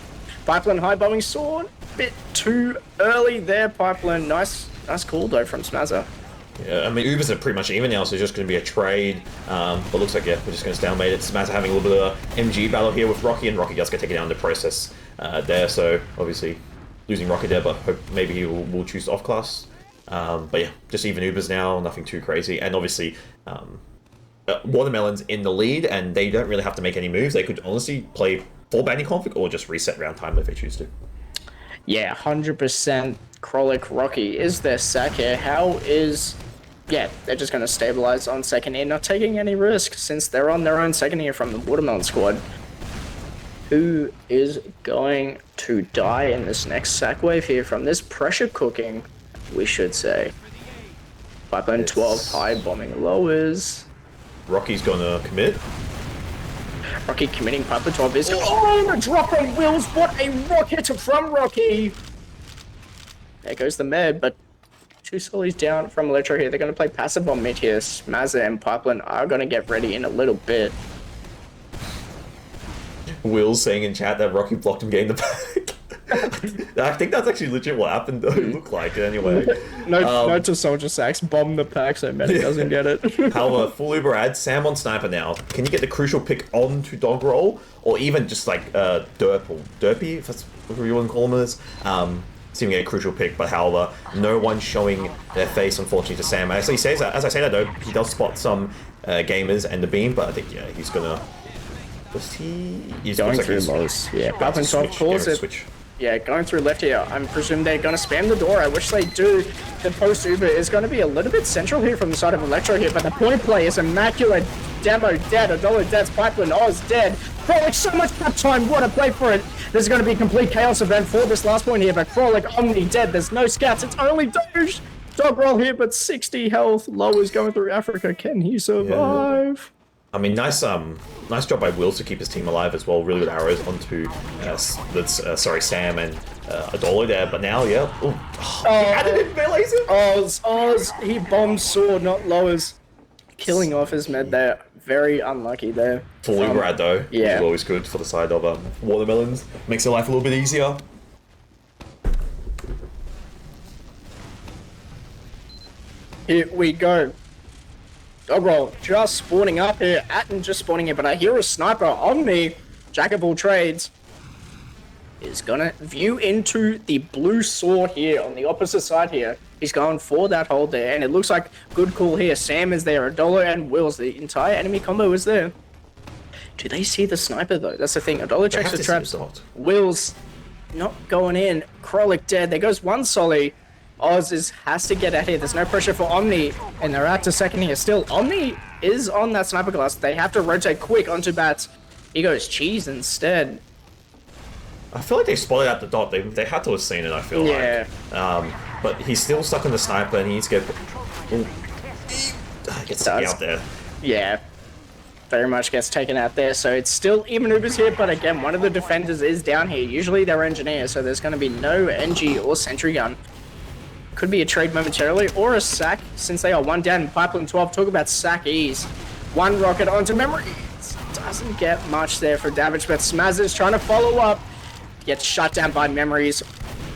Pipeline high bombing sword. Bit too early there, Pipeline. Nice call though from Smazza. Yeah, I mean, Ubers are pretty much even now, so it's just going to be a trade. But looks like, yeah, we're just going to stalemate it. Smazza having a little bit of MG battle here with Rocky, and Rocky does get taken down in the process there. So obviously losing Rocky there, but hope maybe he will choose off class. But yeah, just even Ubers now, nothing too crazy. And obviously, Watermelon's in the lead, and they don't really have to make any moves. They could honestly play full banning conflict or just reset round time if they choose to. Yeah, 100% Krollik Rocky is their sack here. How is... Yeah, they're just going to stabilize on second here, not taking any risk since they're on their own second here from the Watermelon squad. Who is going to die in this next sack wave here from this pressure cooking, we should say. Pipeline 12 high bombing lowers. Rocky's gonna commit. Rocky committing, Pipeline 12 is... Oh, the drop on Wills! What a rocket from Rocky! There goes the med, but 2 solis down from Electro here. They're going to play passive on mid here. Smazza and Pipeline are going to get ready in a little bit. Will saying in chat that Rocky blocked him getting the pack. I think that's actually legit what happened though. It looked like it anyway. Note to Soldier Sacks, bomb the pack so Medic doesn't get it. However, full Uber ad, Sam on Sniper now. Can you get the crucial pick onto Doggerel? Or even just like Derp or Derpy, if that's what you want to call him as. Seeming a crucial pick, but however, no one showing their face, unfortunately, to Sam. As I say that though, he does spot some gamers and the beam, but I think, yeah, he's gonna... He's going through lows. Yeah, Pipeline 12 calls it. Switch. Yeah, going through left here. I'm presuming they're going to spam the door. I wish they do. The post Uber is going to be a little bit central here from the side of Electro here, but the point play is immaculate. Demo dead, Adolo dead, Pipeline Oz dead. Krollik, so much cap time. What a play for it. There's going to be a complete chaos event for this last point here, but Krollik, Omni dead. There's no scouts. It's only Doge. Doggerel here, but 60 health. Lowers going through Africa. Can he survive? Yeah. I mean, nice job by Will to keep his team alive as well. Really good arrows onto Sam and a dollar there, but now, yeah. He added in melees him. Oz, he bombs sword, not lowers. Killing off his med there. Very unlucky there. Fully rad though, which yeah. is always good for the side of watermelons. Makes their life a little bit easier. Here we go. Doggerel just spawning up here. Atten just spawning here, but I hear a sniper on me. Jack of all trades is gonna view into the blue sword here on the opposite side here. He's going for that hold there, and it looks like good call here. Sam is there, Adolo and Wills. The entire enemy combo is there. Do they see the sniper though? That's the thing. Adolo checks the traps. Wills not going in. Krolic dead. There goes one Solly. Oz has to get out here. There's no pressure for Omni, and they're out to second here. Still, Omni is on that sniper glass. They have to rotate quick onto bats. He goes cheese instead. I feel like they spotted at the dot. They had to have seen it, I feel like. But he's still stuck on the sniper and he needs to get... gets taken out there. Yeah. Very much gets taken out there. So it's still even Ubers here, but again, one of the defenders is down here. Usually they're engineer, so there's going to be no NG or sentry gun. Could be a trade momentarily or a sack since they are one down in Pipeline 12. Talk about sack ease. One rocket onto memory. Doesn't get much there for damage, but Smaz is trying to follow up. Gets shut down by Memories.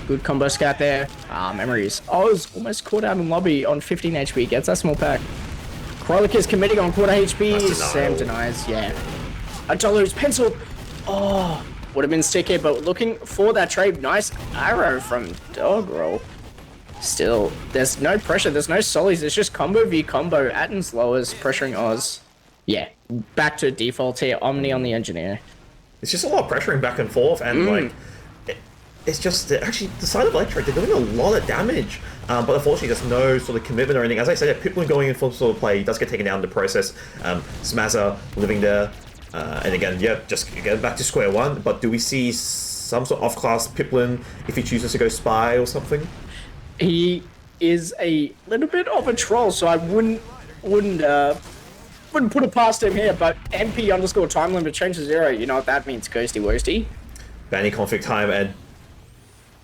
Good combo scout there. Memories. Oz almost caught out in lobby on 15 HP. Gets that small pack. Krolic is committing on quarter HP. Sam denies. Yeah. Adolo's pencil. Oh, would have been sick here, but looking for that trade. Nice arrow from Doggerel. Still, there's no pressure. There's no solis. It's just combo v combo. Atten's lowers pressuring Oz. Yeah. Back to default here. Omni on the engineer. It's just a lot of pressuring back and forth, and like, it's just actually the side of Electro, they're doing a lot of damage, but unfortunately there's no sort of commitment or anything. As I said, Piplin going in for sort of play, he does get taken down in the process. Smazza living there, and again, yeah, just again back to square one. But do we see some sort of off-class Piplin if he chooses to go spy or something? He is a little bit of a troll, so I wouldn't put it past him here, but MP underscore time limit change to 0. You know what that means, Ghosty Woasty. Banning conflict time, and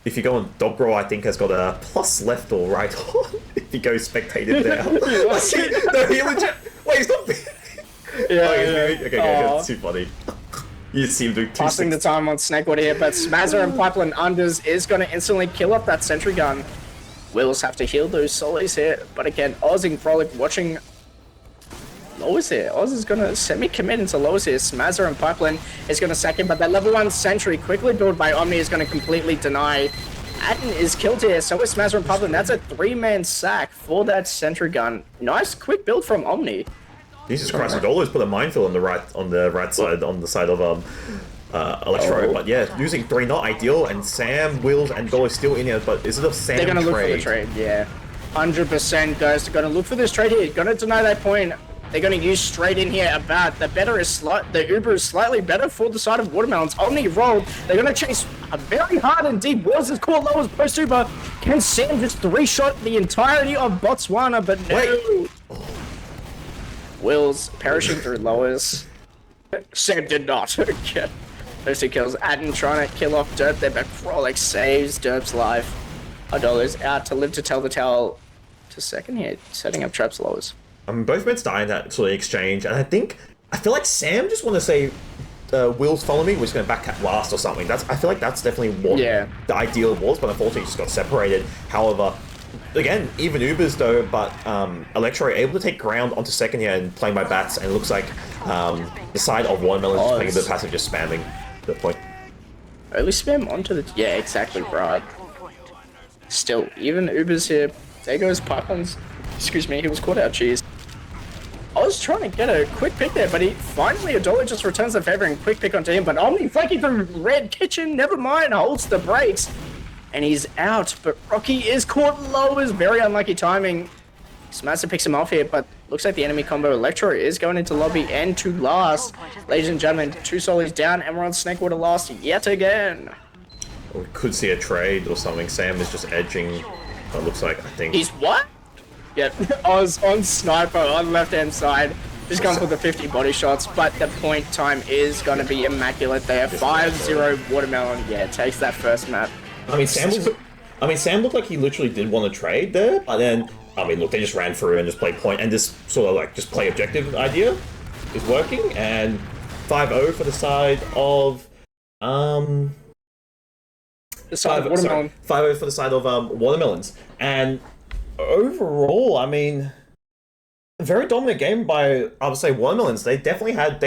if you go on Doggerel, I think has got a plus left or right on if you go spectated now. No, he legit. Wait, he's not. Okay, that's too funny. You seem to passing the time on Snakewater here, but Smazzer and Pipeline Unders is going to instantly kill up that sentry gun. Wills have to heal those solis here, but again, Oz and Frolic watching Lois here. Oz is going to semi-commit into Lois here. Smazzer and Pipeline is going to sack him, but that level 1 sentry quickly built by Omni is going to completely deny. Atten is killed here, so is Smazzer and Pipeline. That's a 3-man sack for that sentry gun. Nice quick build from Omni. Jesus Christ, Adolo's put a minefield on the right side, on the side of Electro, but yeah, losing 3 not ideal, and Sam, Wills, and Dolo still in here, but is it a Sam trade? They're going to look for the trade, yeah. 100% guys, they're going to look for this trade here. Going to deny that point. They're going to use straight in here about the better is the Uber is slightly better for the side of Watermelons. Omni rolled. They're going to chase very hard and deep. Wills is caught low as post Uber. Can Sam just 3-shot the entirety of Botswana? But no. Wills perishing through lowers. Sam did not get those 2 kills. Atten trying to kill off Derp there, but Frolic saves Derp's life. Adolo's out to live to tell the tale to second here, setting up traps lowers. Both men die in that sort of exchange, and I feel like Sam just want to say, Will's follow me, we're just going to back tap last or something. I feel like that's definitely what the ideal was, but unfortunately just got separated. However, again, even Ubers though, but Electro able to take ground onto second here and playing by bats, and it looks like the side of Watermelon is playing a bit passive, just spamming at that point. Early spam onto the... Yeah, exactly right. Still, even Ubers here. There goes Pipelines. Excuse me, he was caught out, cheese. I was trying to get a quick pick there, but finally Adolo just returns the favor and quick pick onto him, but Omni flanking through red kitchen, never mind, holds the brakes. And he's out, but Rocky is caught low, is very unlucky timing. Smazzer picks him off here, but looks like the enemy combo Electro is going into lobby and to last. Ladies and gentlemen, 2 solis down, and we're on Snakewater last yet again. We could see a trade or something. Sam is just edging, it looks like, I think. He's what? Yeah, Oz on Sniper on left-hand side. Just going for the 50 body shots, but the point time is going to be immaculate there. 5-0 Watermelon, yeah, takes that first map. I mean, Sam looked like he literally did want to trade there, but then, I mean, look, they just ran through and just played point, and this sort of like just play objective idea is working, and 5-0 for the side of, The side of Watermelon. 5-0 for the side of Watermelons, and overall, I mean, a very dominant game by, I would say, Watermelons. They definitely had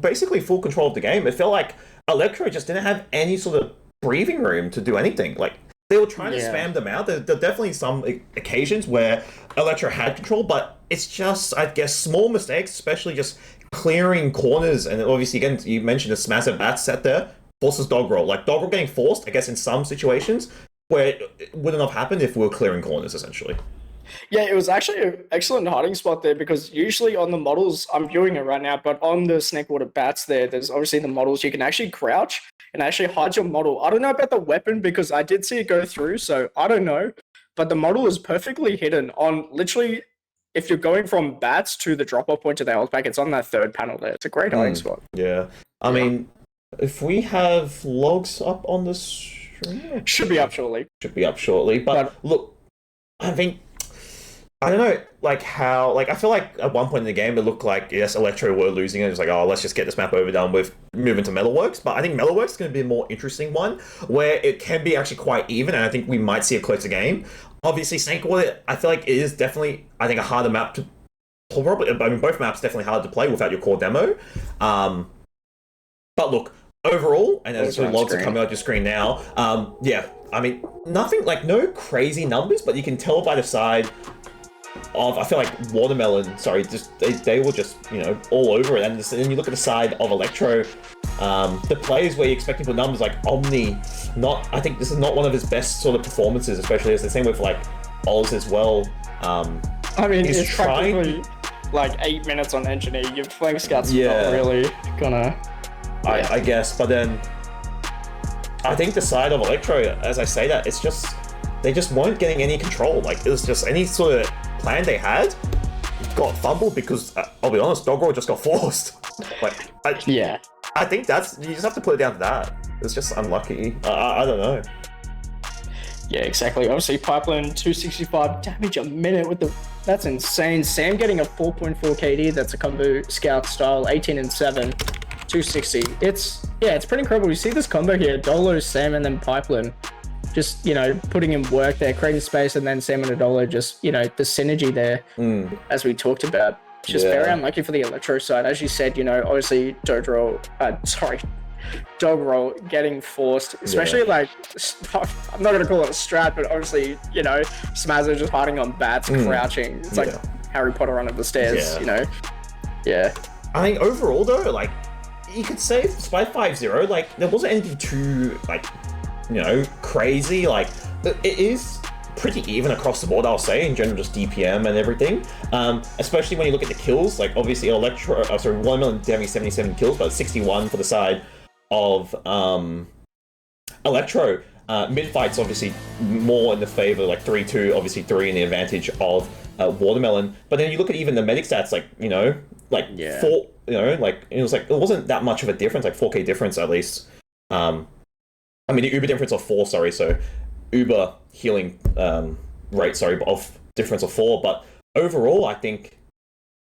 basically full control of the game. It felt like Electro just didn't have any sort of breathing room to do anything. Like, they were trying to spam them out. There definitely some occasions where Electro had control, but it's just, I guess, small mistakes, especially just clearing corners. And obviously, again, you mentioned a massive bat set there, forces dog roll. Like, dog roll getting forced, I guess, in some situations where it wouldn't have happened if we were clearing corners, essentially. Yeah, it was actually an excellent hiding spot there because usually on the models, I'm viewing it right now, but on the Snakewater bats there's obviously the models, you can actually crouch and actually hide your model. I don't know about the weapon because I did see it go through, so I don't know. But the model is perfectly hidden on literally, if you're going from bats to the drop-off point to the health pack, it's on that third panel there. It's a great hiding spot. Yeah. I mean, if we have logs up on the stream... Should be up shortly. But look, I think... I don't know, like how, like I feel like at one point in the game it looked like, yes, Electro were losing it. It was like, oh, let's just get this map over done with, move into Metalworks. But I think Metalworks is going to be a more interesting one where it can be actually quite even, and I think we might see a closer game. Obviously, Snakewater, I feel like it is definitely, I think, a harder map to probably. I mean, both maps definitely hard to play without your core demo. But look, overall, and as the logs are coming out your screen now, yeah, I mean, nothing like no crazy numbers, but you can tell by the side of, I feel like Watermelon, just they were just, you know, all over it. And then you look at the side of Electro, the plays where you're expecting for numbers like Omni, I think this is not one of his best sort of performances, especially it's the same with like Oz as well. I mean, it's practically like 8 minutes on Engineer. Your flank scouts not really gonna... I guess, but then I think the side of Electro, as I say that, it's just, they just weren't getting any control. Like, it was just any sort of plan they had got fumbled because, I'll be honest, dog roll just got forced. Like, I think that's, you just have to put it down to that. It's just unlucky. I don't know. Yeah, exactly. Obviously, Pipeline 265 damage a minute with the... That's insane. Sam getting a 4.4 KD. That's a combo scout style, 18 and 7, 260. It's pretty incredible. You see this combo here, Dolo, Sam, and then Pipeline. Just, you know, putting in work there, creating space, and then Sam and Adolo, just, you know, the synergy there, as we talked about. Just very unlucky for the Electro side. As you said, you know, obviously, dog roll getting forced, especially like, I'm not going to call it a strat, but obviously, you know, Smazzo just hiding on bats, crouching. It's like Harry Potter under the stairs, you know? Yeah. I think overall, though, like, you could say, despite 5-0, like, there wasn't anything too, like, you know, crazy. Like, it is pretty even across the board, I'll say, in general, just DPM and everything. Especially when you look at the kills, like, obviously Watermelon having 77 kills, but 61 for the side of Electro. Mid-fight's obviously more in the favor, like 3-2, obviously 3 in the advantage of Watermelon. But then you look at even the medic stats, like, you know, like 4, you know, like, it wasn't that much of a difference, like 4K difference at least. I mean, the Uber difference of 4, so Uber healing rate, of difference of 4. But overall, I think,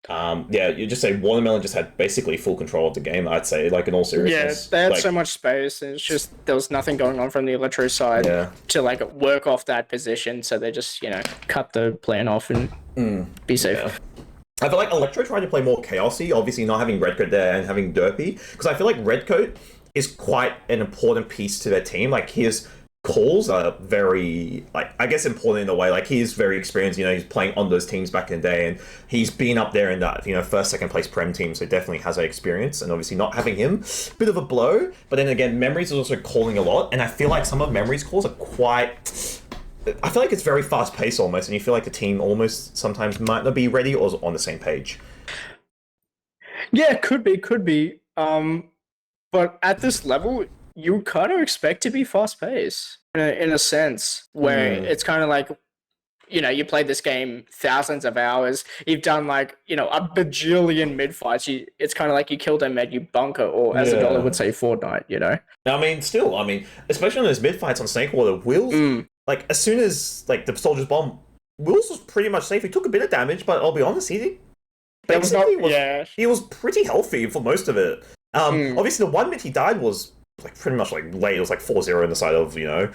you just say Watermelon just had basically full control of the game, I'd say, like, in all seriousness. Yeah, they had so much space, and it's just, there was nothing going on from the Electro side to, like, work off that position, so they just, you know, cut the plan off and be safe. Yeah. I feel like Electro tried to play more chaosy, obviously not having Redcoat there and having Derpy, because I feel like Redcoat is quite an important piece to their team. Like, his calls are very, like, I guess important in a way. Like, he's very experienced, you know, he's playing on those teams back in the day, and he's been up there in that, you know, first, second place Prem team, so definitely has that experience. And obviously not having him, bit of a blow. But then again, Memories is also calling a lot, and I feel like some of Memories calls are quite... I feel like it's very fast-paced almost, and you feel like the team almost sometimes might not be ready or on the same page. Yeah, could be. But at this level, you kind of expect to be fast-paced in a sense, where it's kind of like you know, you played this game thousands of hours. You've done like, you know, a bajillion mid fights. It's kind of like you killed a med, you bunker, or as a dollar would say, Fortnite. You know. I mean, still, I mean, especially on those mid fights on Snakewater, Wills, like as soon as like the soldiers bomb, Wills was pretty much safe. He took a bit of damage, but I'll be honest, he was pretty healthy for most of it. Obviously, the one mid he died was like pretty much like late. It was like 4-0 in the side of, you know,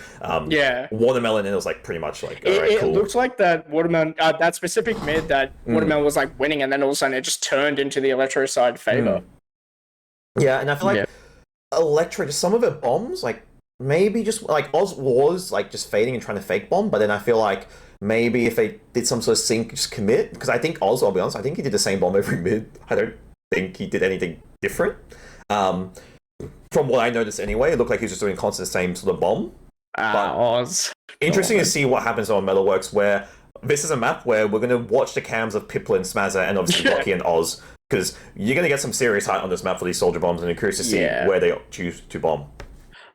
Watermelon, and it was like pretty much like, all right, cool. It looks like that Watermelon, that specific mid, that Watermelon was like winning, and then all of a sudden it just turned into the Electro side favor. Yeah, and I feel like Electro, just some of it bombs, like maybe just like Oz was like just fading and trying to fake bomb, but then I feel like maybe if they did some sort of sync, just commit, because I think Oz, I'll be honest, I think he did the same bomb every mid. I don't think he did anything different. From what I noticed anyway, it looked like he was just doing constant same sort of bomb. Oz. Interesting to see what happens on Metalworks, where this is a map where we're going to watch the cams of Piplin, Smazza, and obviously Rocky and Oz, because you're going to get some serious height on this map for these soldier bombs, and I'm curious to see where they choose to bomb.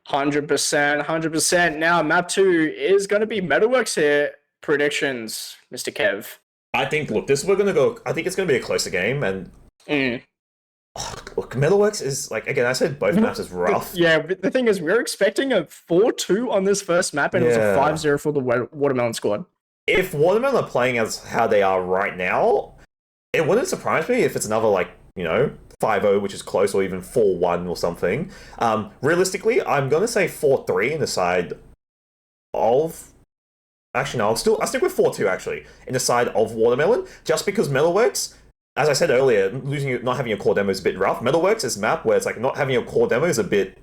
100%. Now, map 2 is going to be Metalworks here. Predictions, Mr. Kev. I think, look, I think it's going to be a closer game, and look, Metalworks is, like, again, I said both maps is rough. Yeah, but the thing is, we're expecting a 4-2 on this first map, and it was a 5-0 for the Watermelon squad. If Watermelon are playing as how they are right now, it wouldn't surprise me if it's another, like, you know, 5-0, which is close, or even 4-1 or something. Realistically, I'm going to say 4-3 in the side of... Actually, no, I'll stick with 4-2, actually, in the side of Watermelon, just because Metalworks... As I said earlier, not having a core demo is a bit rough. Metalworks is a map where it's like not having a core demo is a bit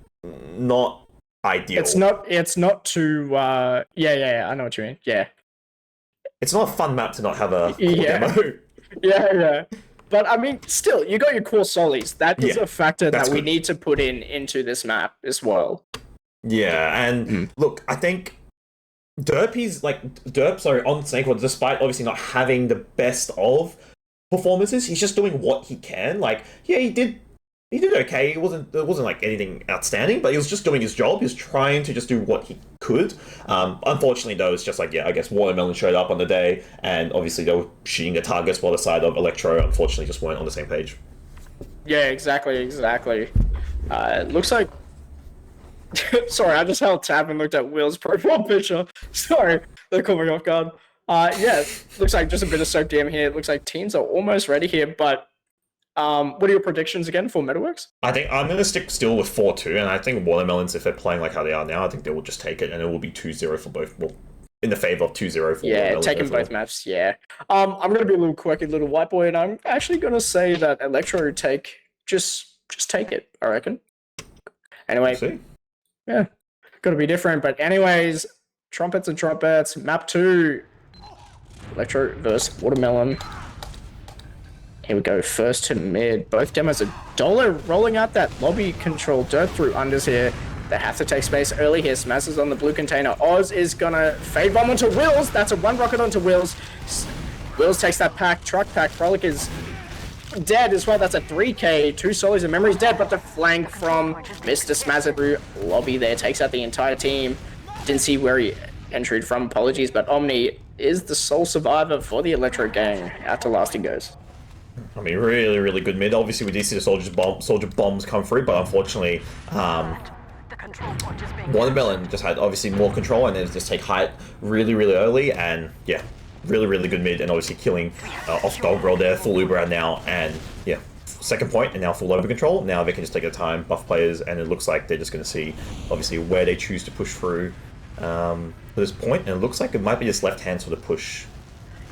not ideal. It's not too I know what you mean. Yeah. It's not a fun map to not have a core demo. Yeah. But I mean, still, you got your core solis. That is a factor that we need to put into this map as well. Yeah, and look, I think Derp on Snakewater, despite obviously not having the best of performances, he's just doing what he can. Like, yeah, he did okay. It wasn't like anything outstanding, but he was just doing his job. He was trying to just do what he could. Unfortunately, though, it's just like, I guess Watermelon showed up on the day, and obviously they were shooting the targets, while the side of Electro unfortunately just weren't on the same page. Yeah, exactly. It looks like... Sorry, I just held tab and looked at Will's profile picture. Sorry, that caught me off guard. Looks like just a bit of soak DM here. It looks like teams are almost ready here, but what are your predictions again for Metalworks? I think I'm going to stick still with 4-2, and I think Watermelons, if they're playing like how they are now, I think they will just take it, and it will be 2-0 for both. Well, in the favor of 2-0 for Watermelons. Taking both maps, I'm going to be a little quirky little white boy, and I'm actually going to say that Electro just take it, I reckon. Anyway, got to be different, but anyways, trumpets, map 2. Electro versus Watermelon. Here we go, first to mid. Both demos are Dollar rolling out that lobby control. Dirt through unders here. They have to take space early here. Smashes on the blue container. Oz is gonna fade bomb onto Wills. That's a one rocket onto Wills. Wills takes that truck pack. Frolic is dead as well. That's a 3k. 2 solis and Memory's dead, but the flank from Mr. Smazaboo lobby there takes out the entire team. Didn't see where he entered from, apologies, but Omni is the sole survivor for the Electro gang. Out to last he goes. I mean, really, really good mid. Obviously, we did see the soldier bombs come through, but unfortunately, Watermelon just had obviously more control and then just take height really, really early, and really, really good mid, and obviously killing off Dogrel there, full Uber out now, and second point, and now full over control. Now they can just take their time, buff players, and it looks like they're just going to see obviously where they choose to push through for this point, and it looks like it might be this left hand sort of push.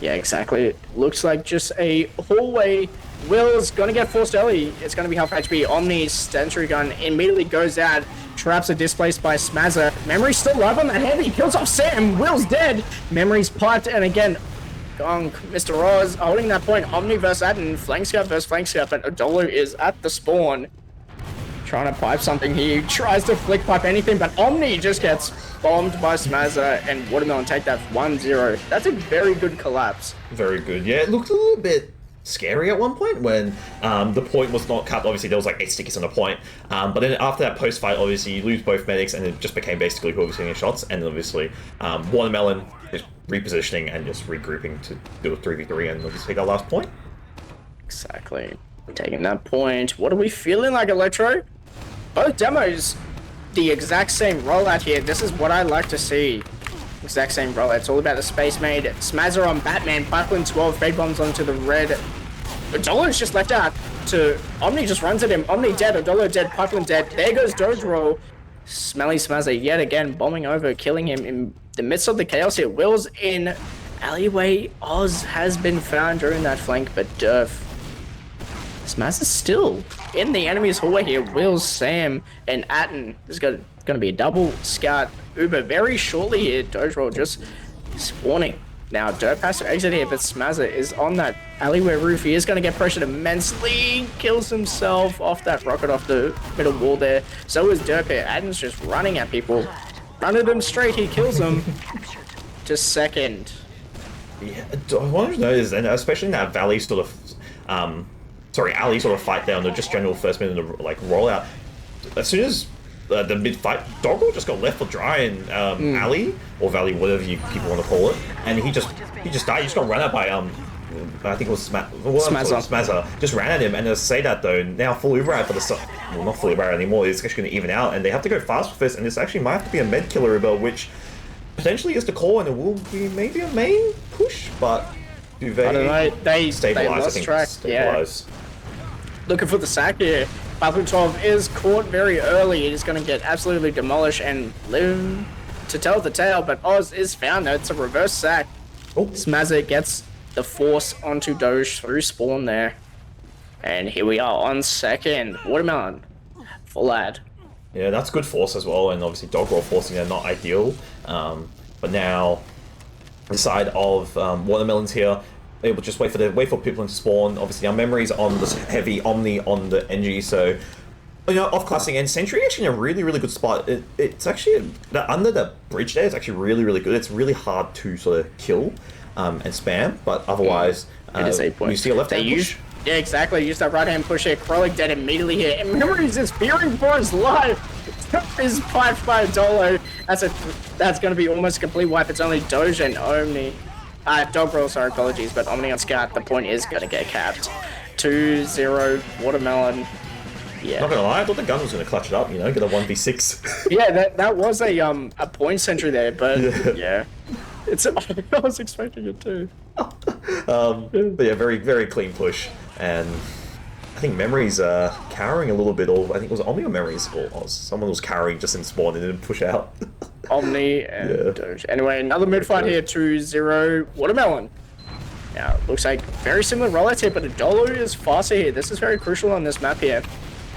Yeah, exactly. It looks like just a hallway. Will's gonna get forced early. It's gonna be half HP. Omni's Sentry Gun immediately goes out. Traps are displaced by Smazza. Memory's still alive on that head. He kills off Sam. Will's dead. Memory's piped, and again, Gong, Mr. Oz holding that point. Omni versus Adden. Flank Scout versus Flank Scout, but Odolo is at the spawn. Trying to pipe something here. He tries to flick pipe anything, but Omni just gets bombed by Smazza, and Watermelon take that 1-0. That's a very good collapse. Very good. Yeah, it looked a little bit scary at one point when the point was not cut. Obviously, there was like 8 stickers on the point. But then after that post-fight, obviously, you lose both medics, and it just became basically whoever's hitting shots. And then obviously, Watermelon just repositioning and just regrouping to do a 3v3 and let's take our last point. Exactly. Taking that point. What are we feeling like, Electro? Both demos, the exact same rollout here. This is what I like to see. Exact same rollout. It's all about the Space Maid. Smazzer on Batman. Pipeline 12. Fade bombs onto the red. Odolo's just left out to Omni, just runs at him. Omni dead. Odolo dead. Pipeline dead. There goes Doge Roll. Smelly Smazzer yet again bombing over, killing him in the midst of the chaos here. Will's in alleyway. Oz has been found during that flank, but Durf. Smazzer's still in the enemy's hallway here. Wills, Sam, and Atten. There's going to be a double scout Uber very shortly here. Doge Roll just spawning. Now, Durf has to exit here, but Smazzer is on that alleyway roof. He is going to get pressured immensely. Kills himself off that rocket off the middle wall there. So is Durf here. Atten's just running at people. Running them straight. He kills them. Just second. Yeah, I want to know is, and especially in that valley sort of, alley sort of fight there on the just general first minute of like rollout. As soon as the mid fight, Doggle just got left for dry in alley or valley, whatever people want to call it, and he just died. He just got run out by I think it was Smazzer. Just ran at him, and to say that though, now full Uber out for the well, not full Uber out anymore. It's actually going to even out, and they have to go fast with this, and this actually might have to be a med killer Uber, which potentially is the call, and it will be maybe a main push, but do they? I don't know. They stabilize. lost I think track. stabilize. Yeah. Looking for the sack here. Bathroom 12 is caught very early. It is going to get absolutely demolished and live to tell the tale, but Oz is found though. It's a reverse sack. Oh. Smazzer gets the force onto Doge through spawn there. And here we are on second. Watermelon. Full ad. Yeah, that's good force as well, and obviously dog roll forcing are not ideal. But now, the side of Watermelons here, they will just wait for people to spawn. Obviously, our memories on this heavy Omni on the NG, so off classing and Sentry actually in a really really good spot. It's actually under the bridge there. It's actually really good. It's really hard to sort of kill and spam, but otherwise, it is 8 points. You see a left hand push. Yeah, exactly. Use that right hand push here. Krollik dead immediately here. And Memories is fearing for his life. Is piped by Dolo. That's going to be almost a complete wipe. It's only Doge and Omni. Dog roll, sorry, apologies, but Omni on scout. The point is going to get capped. 2-0 Watermelon. Yeah. Not gonna lie, I thought the gun was gonna clutch it up. Get a 1v6. Yeah, that was a point sentry there, but yeah. I was expecting it too. But yeah, very very clean push, and I think Memories cowering a little bit, or I think it was Omni or Memories, or someone was cowering just in spawn and didn't push out. Omni and Doge. Anyway, another mid fight here, 2-0 Watermelon. Now, it looks like very similar rollouts here, but Adolo is faster here. This is very crucial on this map here.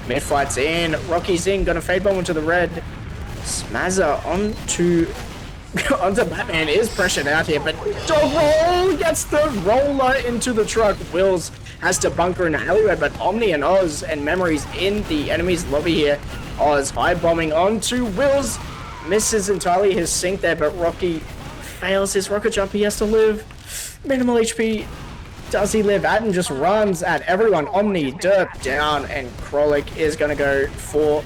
Mid fight's in, Rocky's in, gonna fade bomb into the red. Smazzer onto Batman is pressured out here, but Dog Roll gets the roller into the truck. Wills has to bunker in the alleyway, but Omni and Oz and Memories in the enemy's lobby here. Oz high bombing onto Wills, misses entirely his sink there, but Rocky fails his rocket jump. He has to live. Minimal HP. Does he live? Atten just runs at everyone. Omni, Derp down, and Krollik is going to go for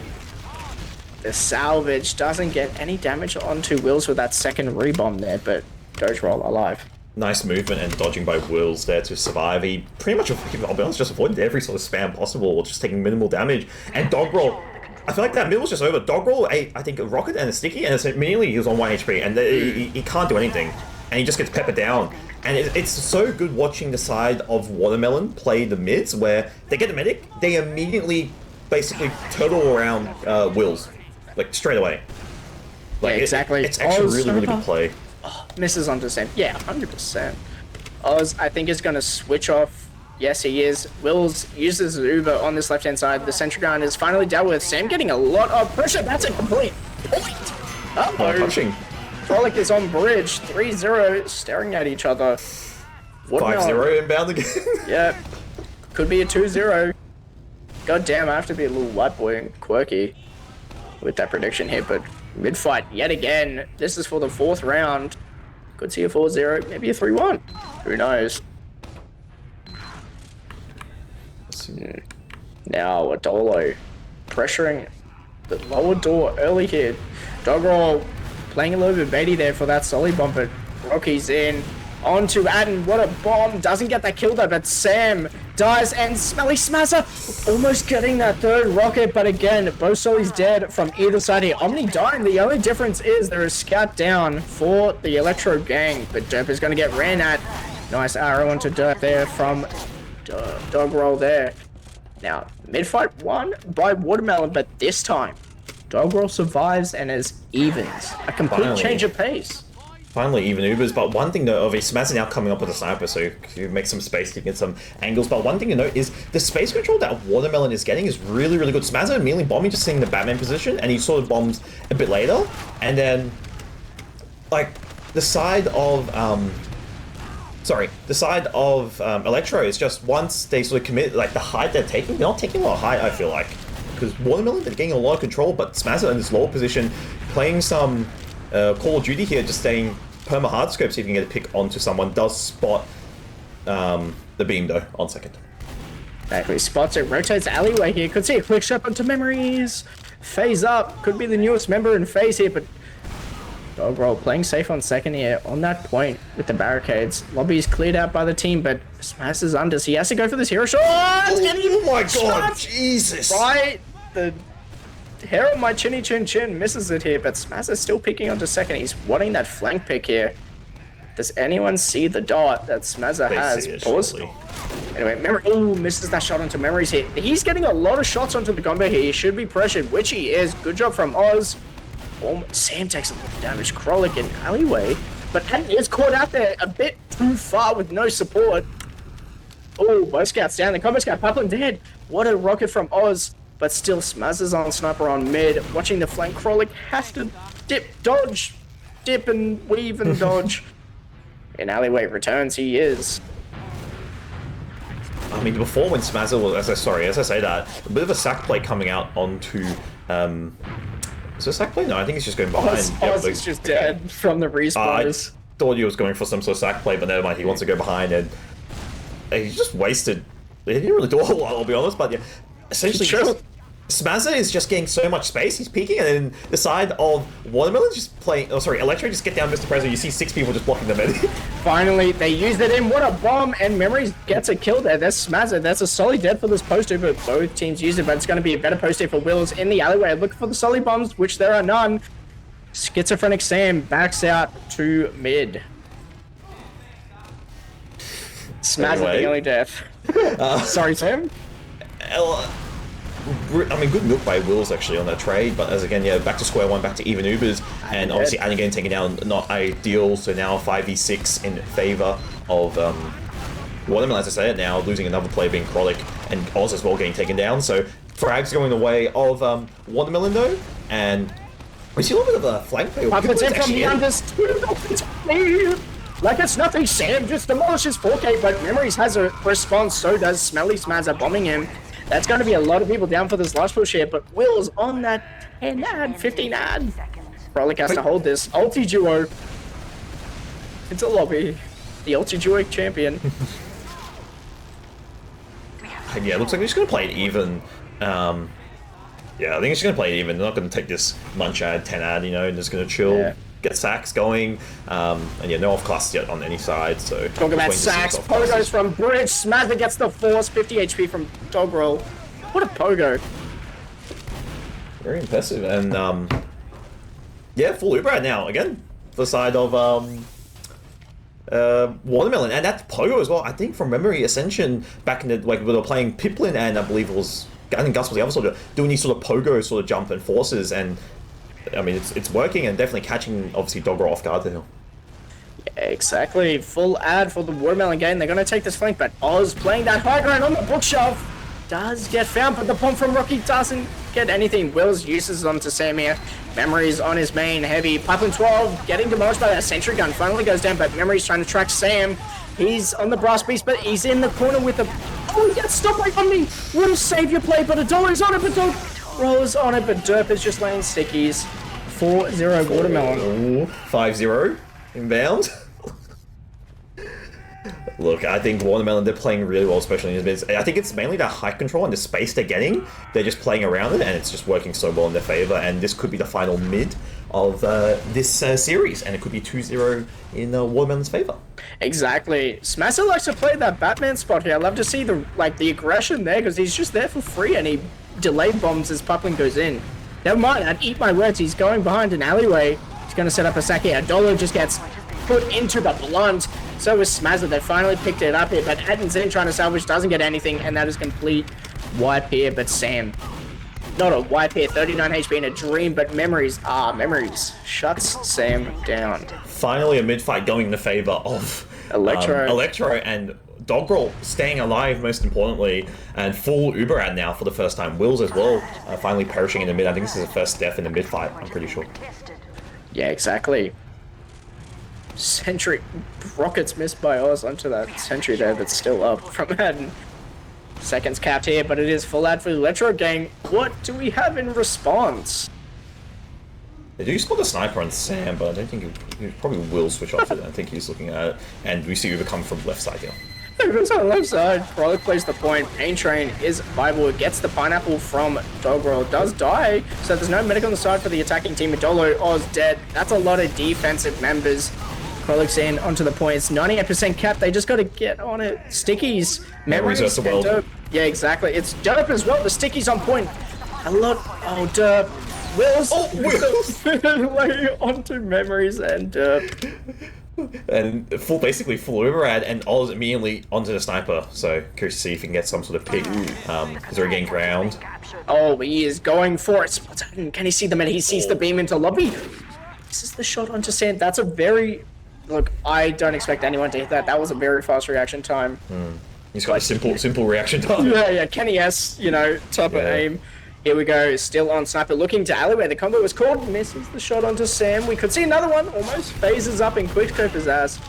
the salvage. Doesn't get any damage onto Wills with that second rebomb there, but Doge Roll alive. Nice movement and dodging by Wills there to survive. He pretty much, I'll be honest, just avoided every sort of spam possible, or just taking minimal damage. And Dog Roll, I feel like that mid was just over. Dog Roll, I think a rocket and a sticky, and immediately he was on 1 HP, and he can't do anything. And he just gets peppered down. And it's so good watching the side of Watermelon play the mids, where they get the medic, they immediately basically turtle around Wills, like straight away. Like, yeah, exactly. It's actually really good play. Oh, misses onto Sam. Yeah, 100%. Oz, I think, is going to switch off. Yes, he is. Wills uses Uber on this left-hand side. The sentry gun is finally dealt with. Sam getting a lot of pressure. That's a complete point. Punching. Krollik is on bridge. 3-0, staring at each other. 5-0 inbound again. Yeah. Could be a 2-0. God damn, I have to be a little white boy and quirky with that prediction here, but mid-fight yet again. This is for the 4th round. Could see a 4-0, maybe a 3-1. Who knows? Now, Adolo pressuring the lower door early here. Dog Roll playing a little bit baity there for that solid bomb, but Rocky's in. On to Adden. What a bomb. Doesn't get that kill though, but Sam dies and Smelly Smasher almost getting that third rocket. But again, both Solly's dead from either side here. Omni dying. The only difference is there is scout down for the Electro gang. But Derp is going to get ran at. Nice arrow onto Derp there from Dog Roll there. Now, mid-fight won by Watermelon, but this time, Dog Roll survives and is evens. A complete change of pace. Finally, even Ubers, but one thing though, obviously Smaz is now coming up with a sniper, so you make some space to get some angles, but one thing to note is the space control that Watermelon is getting is really, really good. Smaz immediately bombing, just seeing the Batman position, and he sort of bombs a bit later, and then, like, the side of, Electro is just once they sort of commit, like, the height they're not taking a lot of height, I feel like, because Watermelon, they're getting a lot of control, but Smaz in this lower position, playing some Call of Duty here, just staying perma hardscope, see if you can get a pick onto someone. Does spot the beam though on second. Exactly, spots it, rotates alleyway here. Could see a quick shot onto Memories. Phase up, could be the newest member in phase here, but Dog Roll playing safe on second here on that point with the barricades. Lobby is cleared out by the team, but Smash is under, so he has to go for this hero shot. Oh my god, Jesus! Right, the hair on my chinny chin chin misses it here, but Smash is still picking onto second. He's wanting that flank pick here. Does anyone see the dot that Smazza has? Pause. Anyway, misses that shot onto Memories here. He's getting a lot of shots onto the combo here. He should be pressured, which he is. Good job from Oz. Sam takes a lot of damage. Krollik in alleyway, but Adden is caught out there a bit too far with no support. Oh, both scouts down. The combo scout, Puplin dead. What a rocket from Oz. But still, Smazzers on sniper on mid. Watching the flank, Krollik has to dodge, dip and weave and dodge. In alleyway returns, he is. I mean, before when Smazzer was, as I say that, a bit of a sack play coming out onto, is it a sack play? No, I think he's just going behind. Oz is just dead from the respawners. I thought he was going for some sort of sack play, but never mind, he wants to go behind, and he just wasted, he didn't really do a whole lot, I'll be honest, but yeah. Essentially, Smazza is just getting so much space, he's peeking, and then the side of Watermelon just playing, Electro just get down Mr. President, you see 6 people just blocking the mid. Finally, they used it in, what a bomb, and Memories gets a kill there. That's Smazza, that's a solid dead for this poster, but both teams used it, but it's going to be a better poster for Wills in the alleyway, looking for the solid bombs, which there are none. Schizophrenic Sam backs out to mid. Smazza the only death. Sorry, Sam? I mean, good milk by Wills actually on that trade, but as again, yeah, back to square one, back to even Ubers, and obviously Adden getting taken down, not ideal, so now 5v6 in favour of Watermelon, as I say it now, losing another player being Krollik, and Oz as well getting taken down, so frags going the way of Watermelon though, and we see a little bit of a flank play. From the understood. Like it's nothing, Sam just demolishes 4K, but Memories has a response, so does Smelly Smazza bombing him. That's going to be a lot of people down for this last push here, but Will's on that 10 ad, 15 ad. Krollik has to hold this. Ulti duo. It's a lobby. The ulti duo champion. Yeah, it looks like they're just going to play it even. Yeah, I think it's going to play it even. They're not going to take this munch ad, 10 ad, you know, and just going to chill, get sacks going. And yeah, no off class yet on any side, so... Talk about sacks, pogos from Bridge, Smazza gets the force, 50 HP from Dog Roll. What a pogo. Very impressive, and yeah, full Uber right now, again, for the side of Watermelon, and that's pogo as well. I think from memory, Ascension, back in the, like, we were playing Piplin, and I believe it was, I think Gus was the other sort of, doing these sort of pogo sort of jump and forces, and I mean, it's working and definitely catching, obviously, Dogger off guard there. Yeah, exactly. Full ad for the Watermelon game. They're going to take this flank, but Oz playing that high ground on the bookshelf does get found, but the bomb from Rocky doesn't get anything. Wills uses onto Sam here. Memories on his main heavy. Pipeline 12 getting demolished by that sentry gun. Finally goes down, but Memories trying to track Sam. He's on the brass beast, but he's in the corner with the... Oh, he gets stopped by Omni. What a savior play, but Adora is on it, but Dog Rolls on it, but Derp is just laying stickies. 4-0 Watermelon. 5-0 inbound. Look, I think Watermelon, they're playing really well, especially in his mids. I think it's mainly that height control and the space they're getting. They're just playing around it, and it's just working so well in their favor. And this could be the final mid of this series, and it could be 2-0 in Watermelon's favor. Exactly. Smasher likes to play that Batman spot here. I love to see the aggression there, because he's just there for free, and he delay bombs as Puplin goes in. Never mind, I'd eat my words. He's going behind an alleyway. He's going to set up a sack here. Dolo just gets put into the blunt. So is Smazza. They finally picked it up here, but Adden's in trying to salvage, doesn't get anything, and that is complete wipe here. But Sam, not a wipe here, 39 HP in a dream, but Memories shuts Sam down. Finally a mid-fight going in the favor of Electro and Dogrel staying alive, most importantly, and full Uber ad now for the first time. Wills as well, finally perishing in the mid. I think this is the first death in the mid-fight, I'm pretty sure. Yeah, exactly. Sentry rockets missed by Oz onto that sentry there that's still up from Adden. Seconds capped here, but it is full ad for the Electro gang. What do we have in response? They do spot a sniper on Sam, but I don't think he probably will switch off it. I think he's looking at it, and we see Uber come from left side here. Uber's on the left side. Frolic plays the point. Pain Train is viable. It gets the pineapple from Dogrel. Does die, so there's no medic on the side for the attacking team. Dolo, Oz dead. That's a lot of defensive members. Krolik's in onto the points. 98% cap. They just got to get on it. Stickies. Memories. That's the world. Derp. Yeah, exactly. It's Derp as well. The Stickies on point. A lot. Oh, Derp. Wills. Oh, Wills. Lay onto Memories and Derp. And basically full override, and Oz immediately onto the sniper. So curious to see if he can get some sort of pick. Is there again ground? Oh, he is going for it. Can he see the man? He sees the beam into lobby. This is the shot onto Sand. That's a very... Look, I don't expect anyone to hit that. That was a very fast reaction time. He's got a simple reaction time. Yeah, Kenny S, type of aim. Here we go, still on sniper, looking to alleyway. The combo was called, misses the shot onto Sam. We could see another one, almost phases up and quickscope his ass.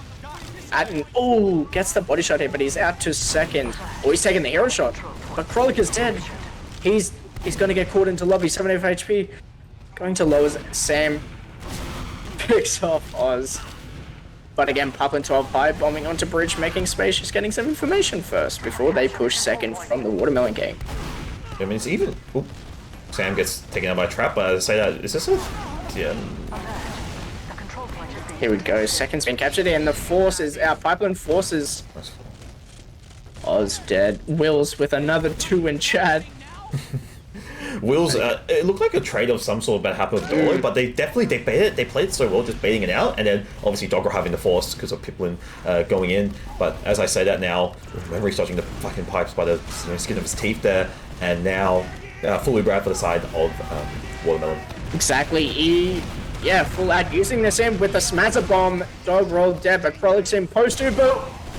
Atten, gets the body shot here, but he's out to second. He's taking the hero shot, but Krolik is dead. He's going to get caught into lobby, 75 HP. Going to lowers Sam. Picks off Oz. But again, Puplin 12 high, bombing onto bridge, making space. She's getting some information first before they push second from the Watermelon gang. I mean, it's even. Oop. Sam gets taken out by a trap, but as I say that, is this a... Yeah. Here we go, second's been captured and the force is out. Pipeline forces. Oz dead. Wills with another 2 in chat. Wills, it looked like a trade of some sort that happened with Dolo, but they played it so well, just baiting it out, and then obviously Dogger having the force because of Piplin going in. But as I say that now, Memory's dodging the fucking pipes by the skin of his teeth there, and now fully Brad for the side of Watermelon. Exactly, full ad using this in with the Smazza bomb. Dog rolled dead, but Krolik's in post Uber.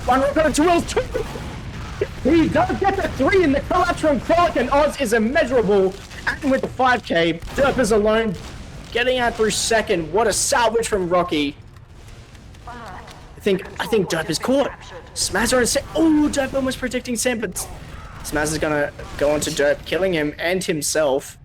One rocket to Wills, 2. He does get the 3 in the collapse from Krolik, and Oz is immeasurable. Acting with the 5k, Derp is alone, getting out through second. What a salvage from Rocky. I think Derp is caught. Smazza and Sam. Derp almost predicting Sam, but Smazza's gonna go on to Derp, killing him and himself.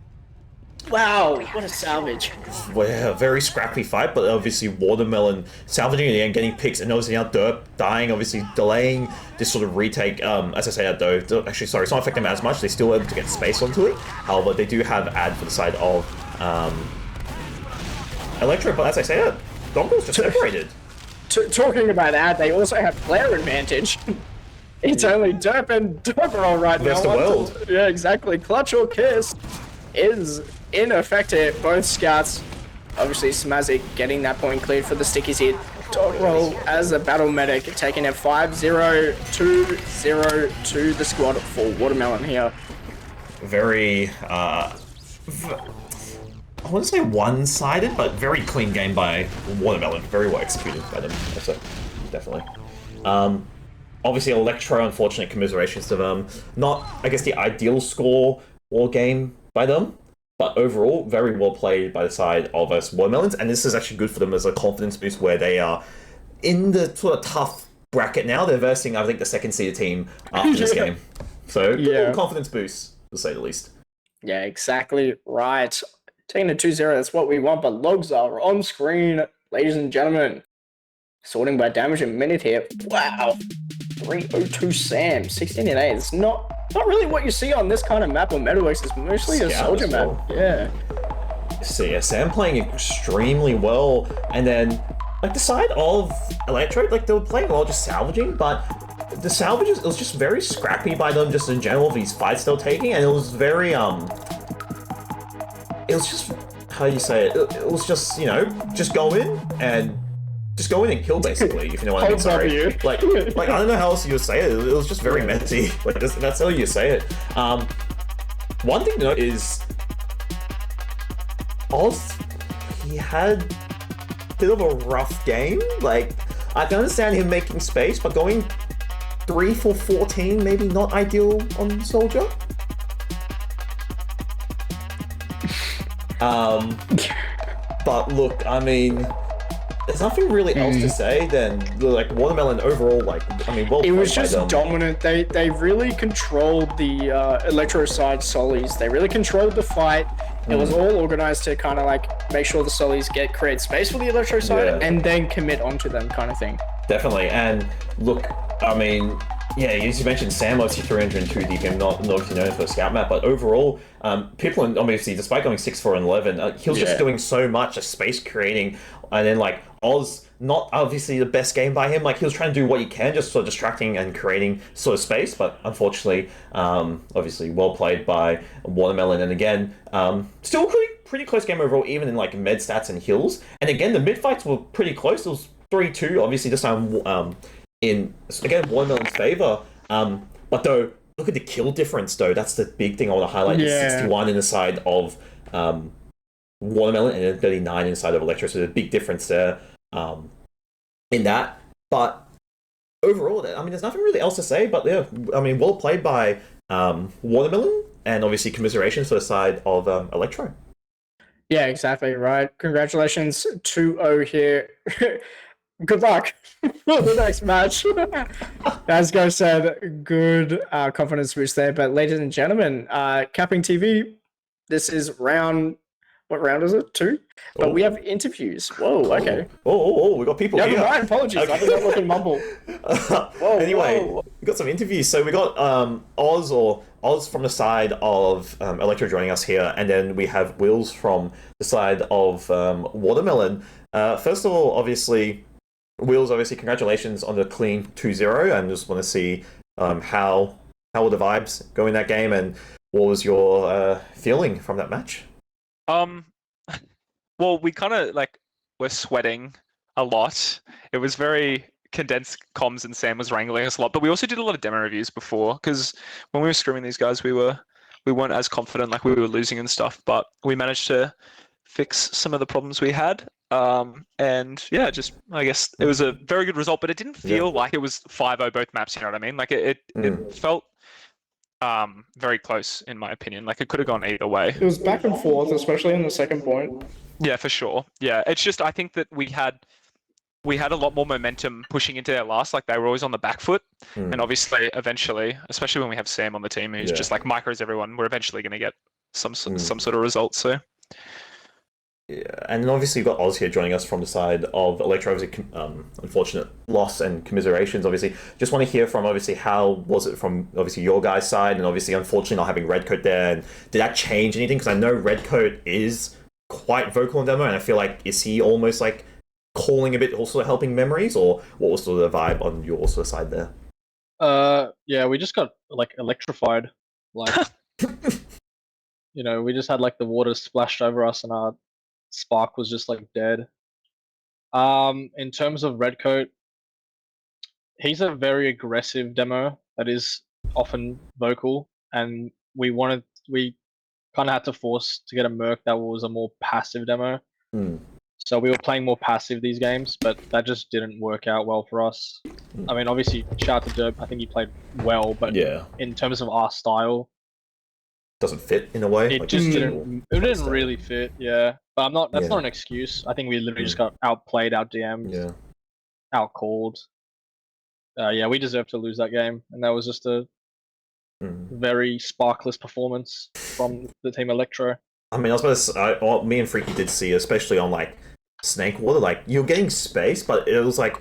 Wow, what a salvage. Well, yeah, very scrappy fight, but obviously Watermelon salvaging it and getting picks, and obviously now Derp dying, obviously delaying this sort of retake. As I say that though, actually sorry, it's not affecting them as much, they're still able to get space onto it. However, they do have ad for the side of Electro, but as I say that, Dongle's just separated. Talking about ad, they also have player advantage. It's only Derp and Doggerel right now. That's the world. Yeah, exactly. Clutch or Kiss is in effect here. Both scouts, obviously Smazzy getting that point cleared for the stickies here. Doggerel as a battle medic, taking a 5-0, 2-0 to the squad for Watermelon here. Very, I wouldn't say one-sided, but very clean game by Watermelon. Very well executed by them, also, definitely. Obviously, Electro, unfortunate commiserations to them. Not, I guess, the ideal score war game by them, but overall, very well played by the side of us Watermelons, and this is actually good for them as a confidence boost where they are in the sort of tough bracket now. They're versing, I think, the second-seeded team after this game. So, good little confidence boost, to say the least. Yeah, exactly right. Taking a 2-0, that's what we want, but logs are on screen, ladies and gentlemen. Sorting by damage a minute here. Wow. 302 Sam, 16-8. It's not really what you see on this kind of map on Metalworks. It's mostly a soldier map. Yeah. see Sam playing extremely well, and then like the side of Electro, like they were playing well, just salvaging, but the salvages, it was just very scrappy by them, just in general, these fights they were taking, and it was very it was just, how do you say it? It was just, you know, just go in and kill, basically, if you know what I mean. Sorry. Like I don't know how else you would say it. It was just very messy. Like that's how you say it. One thing to note is Oz, he had a bit of a rough game. Like, I can understand him making space, but going 3 for 14, maybe not ideal on Soldier. But look, I mean, there's nothing really else to say than like Watermelon overall. Like, I mean, well, it was just dominant. They really controlled the Electro side solis. They really controlled the fight. It was all organized to kind of like make sure the solis create space for the Electro side and then commit onto them, kind of thing. Definitely. And look, I mean, yeah, as you mentioned, Sam obviously 302 DPM, not obviously known for a scout map, but overall, Piplin, obviously, despite going 6-4 and 11, he was just doing so much, just space creating, and then like Oz, not obviously the best game by him, like he was trying to do what he can, just sort of distracting and creating sort of space, but unfortunately, obviously well played by Watermelon, and again, still pretty close game overall, even in like med stats and hills, and again, the mid fights were pretty close. It was 3-2, obviously this time in, again, Watermelon's favor, but though, look at the kill difference though, that's the big thing I want to highlight. It's 61 in the side of Watermelon and then 39 in the side of Electro, so there's a big difference there in that, but overall, I mean, there's nothing really else to say, but yeah, I mean, well played by Watermelon, and obviously commiserations for the side of Electro. Yeah, exactly, right. Congratulations, 2-0 here. Good luck for the next match. As Go said, good confidence boost there. But ladies and gentlemen, CappingTV, this is round, what round is it? 2? But we have interviews. Whoa, okay. Oh, we got people here. Right, apologies. Okay. I did not look and mumble. Anyway, we got some interviews. So we got Oz from the side of Electro joining us here, and then we have Wills from the side of Watermelon. First of all, obviously, Wills, obviously, congratulations on the clean 2-0, and just want to see how were the vibes going in that game, and what was your feeling from that match? Well, we kind of like were sweating a lot. It was very condensed comms, and Sam was wrangling us a lot. But we also did a lot of demo reviews before, because when we were screaming these guys, we weren't as confident, like we were losing and stuff. But we managed to fix some of the problems we had. And yeah, just I guess it was a very good result, but it didn't feel like it was 5-0 both maps. You know what I mean? Like it felt very close in my opinion. Like it could have gone either way. It was back and forth, especially in the second point. Yeah, for sure. Yeah, it's just I think that we had a lot more momentum pushing into their last. Like they were always on the back foot, and obviously, eventually, especially when we have Sam on the team, who's just like micros everyone, we're eventually going to get some sort of results. So. Yeah, and then obviously you've got Oz here joining us from the side of Electro. Obviously, unfortunate loss and commiserations. Obviously, just want to hear from obviously how was it from obviously your guys' side, and obviously unfortunately not having Redcoat there. And did that change anything? Because I know Redcoat is quite vocal in demo, and I feel like is he almost like calling a bit, also helping memories, or what was sort of the vibe on your sort of side there? Yeah, we just got like electrified, like you know, we just had like the water splashed over us, and our Spark was just like dead. In terms of Redcoat, he's a very aggressive demo that is often vocal, and we kind of had to force to get a Merc that was a more passive demo. So we were playing more passive these games, but that just didn't work out well for us. I mean, obviously, shout out to Derp. I think he played well, but in terms of our style, doesn't fit in a way. It like, just didn't. It didn't really fit. Yeah, but I'm not. That's not an excuse. I think we literally just got outplayed, out DM'd, outcalled. Yeah, we deserved to lose that game, and that was just a very sparkless performance from the team Electro. I mean, I was about to say, me and Freaky did see, especially on like Snake Water, like you're getting space, but it was like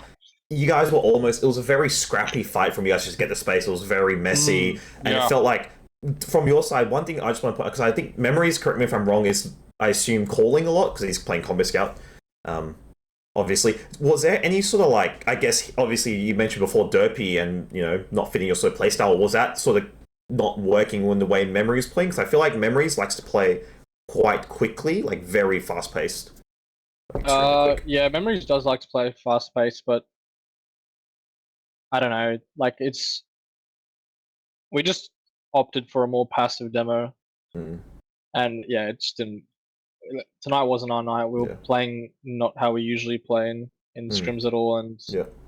you guys were almost. It was a very scrappy fight from you guys to just get the space. It was very messy, and it felt like. From your side, one thing I just want to point, because I think memories, correct me if I'm wrong, is I assume, calling a lot because he's playing Combo Scout. Obviously, was there any sort of like, I guess, obviously you mentioned before Derpy and, you know, not fitting your sort of playstyle. Was that sort of not working in the way Memories playing? Because I feel like Memories likes to play quite quickly, like very fast paced. Yeah, Memories does like to play fast paced, but I don't know. Like we just opted for a more passive demo, and yeah, it just didn't. Tonight wasn't our night. We were playing not how we usually play in scrims at all, and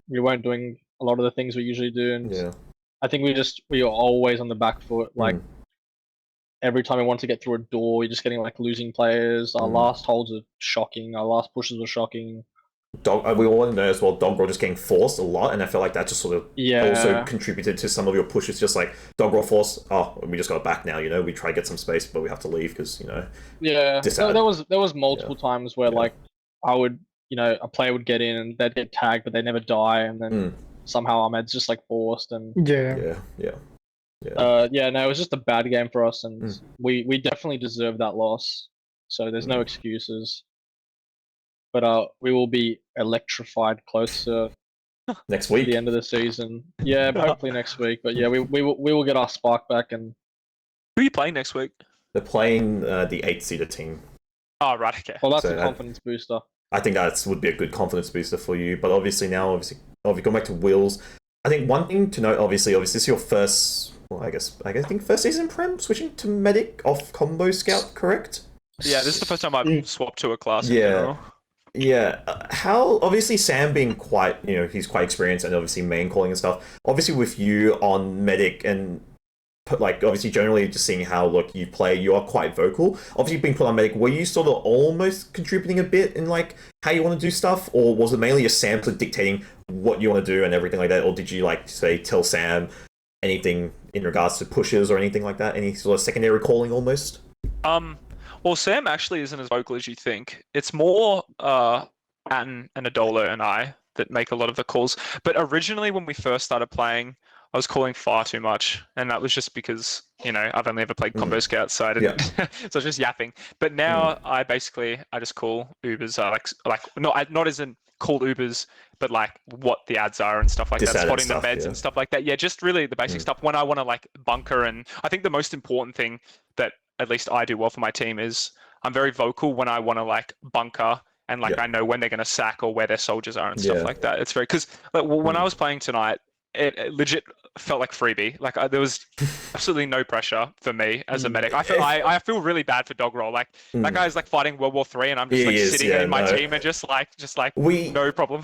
we weren't doing a lot of the things we usually do. And I think we were always on the back foot. Like every time we wanted to get through a door, we're just getting like losing players. Our last holds are shocking. Our last pushes were shocking. We all want to know as well, Doggerel just getting forced a lot, and I feel like that just sort of also contributed to some of your pushes. Just like Doggerel force, we just got it back now. You know, we try to get some space, but we have to leave because, you know. Yeah, there was multiple times where like I would, you know, a player would get in and they'd get tagged, but they never die, and then somehow Ahmed's just like forced and yeah. No, it was just a bad game for us, and we definitely deserved that loss. So there's no excuses. But we will be electrified closer next week, to the end of the season. Yeah, hopefully next week. But yeah, we will get our spark back. And who are you playing next week? They're playing the 8-seater team. Oh, right, okay. Well, that's a confidence booster. I think that would be a good confidence booster for you. But obviously now, if you go back to Wills, I think one thing to note, obviously this is your first. Well, I think first season Prem switching to Medic off Combo Scout, correct? Yeah, this is the first time I've swapped to a class in general. Yeah, how obviously Sam being quite, you know, he's quite experienced and obviously main calling and stuff. Obviously with you on Medic and like obviously generally just seeing how you play, you are quite vocal. Obviously being put on Medic, were you sort of almost contributing a bit in like how you want to do stuff, or was it mainly just Sam dictating what you want to do and everything like that, or did you like say tell Sam anything in regards to pushes or anything like that, any sort of secondary calling almost? Well, Sam actually isn't as vocal as you think. It's more Atten and Adolo and I that make a lot of the calls. But originally, when we first started playing, I was calling far too much, and that was just because, you know, I've only ever played Combo Scout, so I didn't, so I was just yapping. But now I just call Ubers, not as in call Ubers, but like what the ads are and stuff like that, spotting the meds and stuff like that. Yeah, just really the basic stuff. When I want to like bunker, and I think the most important thing that at least I do well for my team is I'm very vocal when I want to like bunker and like I know when they're going to sack or where their soldiers are and stuff like that. It's very, because like, when I was playing tonight, it legit felt like freebie. Like there was absolutely no pressure for me as a medic. I feel really bad for Doggerel. Like that guy's like fighting World War III, and I'm just sitting in my team and just like no problem.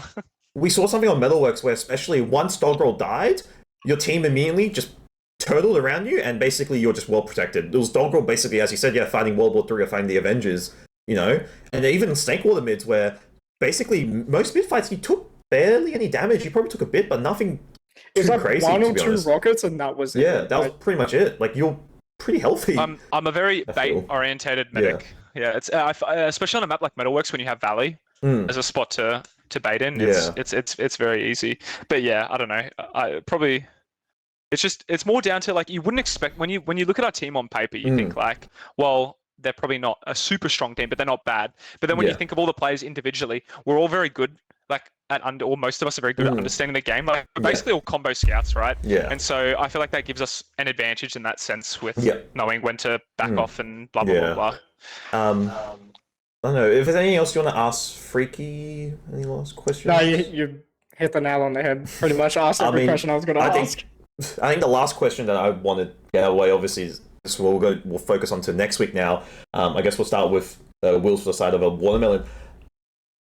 We saw something on Metalworks where especially once Doggerel died, your team immediately just turtled around you, and basically you're just well protected. It was Doggerel basically, as you said, fighting World War III or fighting the Avengers, you know, and even Snakewater mids where basically most mid fights you took barely any damage. You probably took a bit, but nothing too crazy. One or two rockets, and that was it. Yeah, that was pretty much it. Like you're pretty healthy. I'm a very bait orientated medic. Yeah, it's especially on a map like Metalworks when you have Valley as a spot to bait in. It's very easy. But yeah, I don't know. I probably. It's more down to like you wouldn't expect when you look at our team on paper, you think like, well, they're probably not a super strong team, but they're not bad. But then when you think of all the players individually, we're all very good. Like or most of us are very good at understanding the game. Like we're basically all combo scouts, right? Yeah. And so I feel like that gives us an advantage in that sense with knowing when to back off and blah blah blah blah. I don't know if there's anything else you want to ask Freaky. Any last questions? No, you hit the nail on the head. Pretty much asked every question I was going to ask. I think the last question that I want to get away, obviously, is we'll focus on to next week now. I guess we'll start with Will's for the side of a watermelon.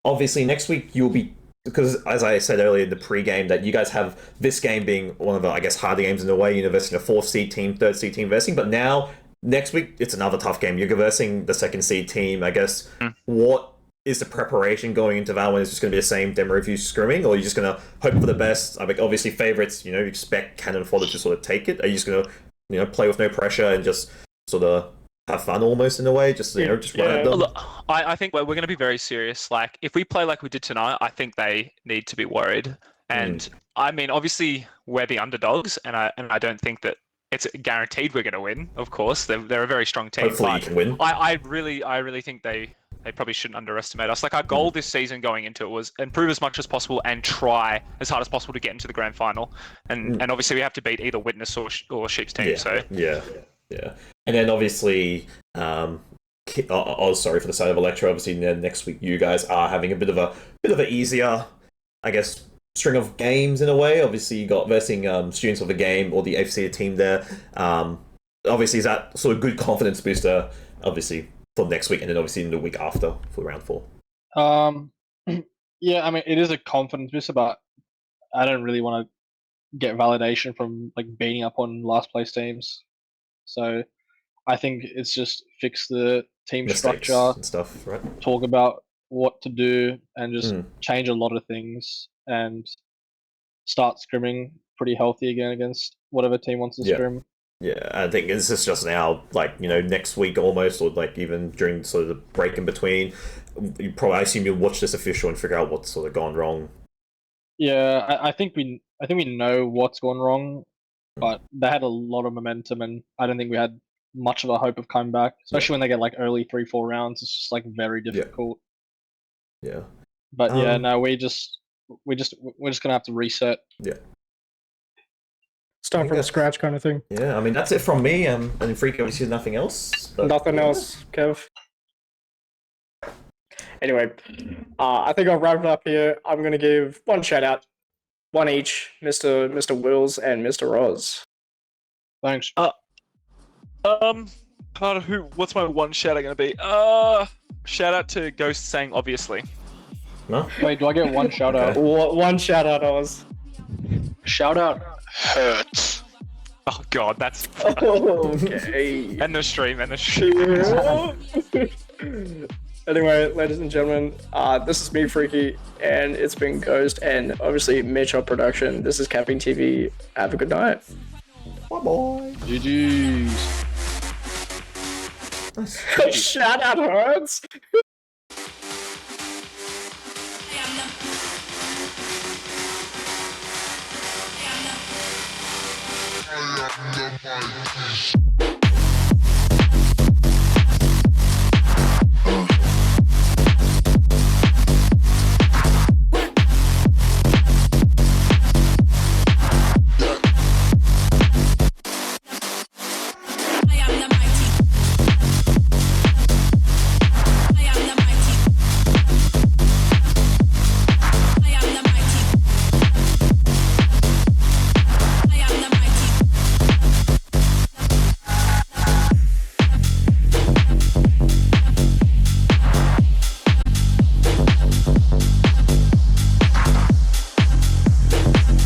Obviously, next week you'll be, because as I said earlier in the pre-game, that you guys have this game being one of the, I guess, harder games in a way. You're versing a 4th seed team, 3rd seed team versing, but now next week it's another tough game. You're versing the 2nd seed team. I guess what is the preparation going into that one? Is just going to be the same demo review scrimming, or are you just going to hope for the best? I mean, obviously favorites, you expect Cannon Fodder to sort of take it. Are you just going to, play with no pressure and just sort of have fun almost in a way? Just, just run at them? Look, I think we're going to be very serious. Like, if we play like we did tonight, I think they need to be worried. And I mean, obviously we're the underdogs, and I don't think that it's guaranteed we're going to win. Of course, they're a very strong team. Hopefully you but can win. I really think they probably shouldn't underestimate us. Like, our goal this season going into it was improve as much as possible and try as hard as possible to get into the grand final. And obviously we have to beat either Witness or Sheep's team. Yeah, So yeah. And then obviously, sorry for the side of Electro. Obviously, next week you guys are having a bit of an easier, I guess, string of games in a way. Obviously, you got versing students of the game or the AFC team there. Obviously, is that sort of good confidence booster? Obviously, for next week, and then obviously in the week after for round 4. Yeah, I mean, it is a confidence booster, but I don't really want to get validation from like beating up on last place teams. So I think it's just fix the team Mistakes structure, and stuff, right? talk about what to do, and just change a lot of things and start scrimming pretty healthy again against whatever team wants to scrim. Yeah, I think this is just now, like, next week almost, or like even during sort of the break in between. I assume you'll watch this official and figure out what's sort of gone wrong. Yeah, I think we know what's gone wrong, but they had a lot of momentum, and I don't think we had much of a hope of coming back, especially when they get like early 3-4 rounds. It's just like very difficult. Yeah. But yeah, no, we're just gonna have to reset. Yeah. Start from scratch kind of thing. Yeah, I mean, that's it from me. And Freak, obviously, nothing else. But, Nothing else, Kev. Anyway, I think I'll wrap it up here. I'm going to give one shout out, one each, Mr. Wills and Mr. Roz. Thanks. What's my one shout out going to be? Shout out to Ghost saying obviously. No? Wait, do I get one shout out? One shout out, Oz. Shout out hurts. Oh god, that's Okay. end the stream. Anyway, ladies and gentlemen, this is me, Freaky, and it's been Ghost, and obviously Mitch on production. This is CappingTV. Have a good night. Bye-bye. GG's. Nice. Shout out hurts. I am the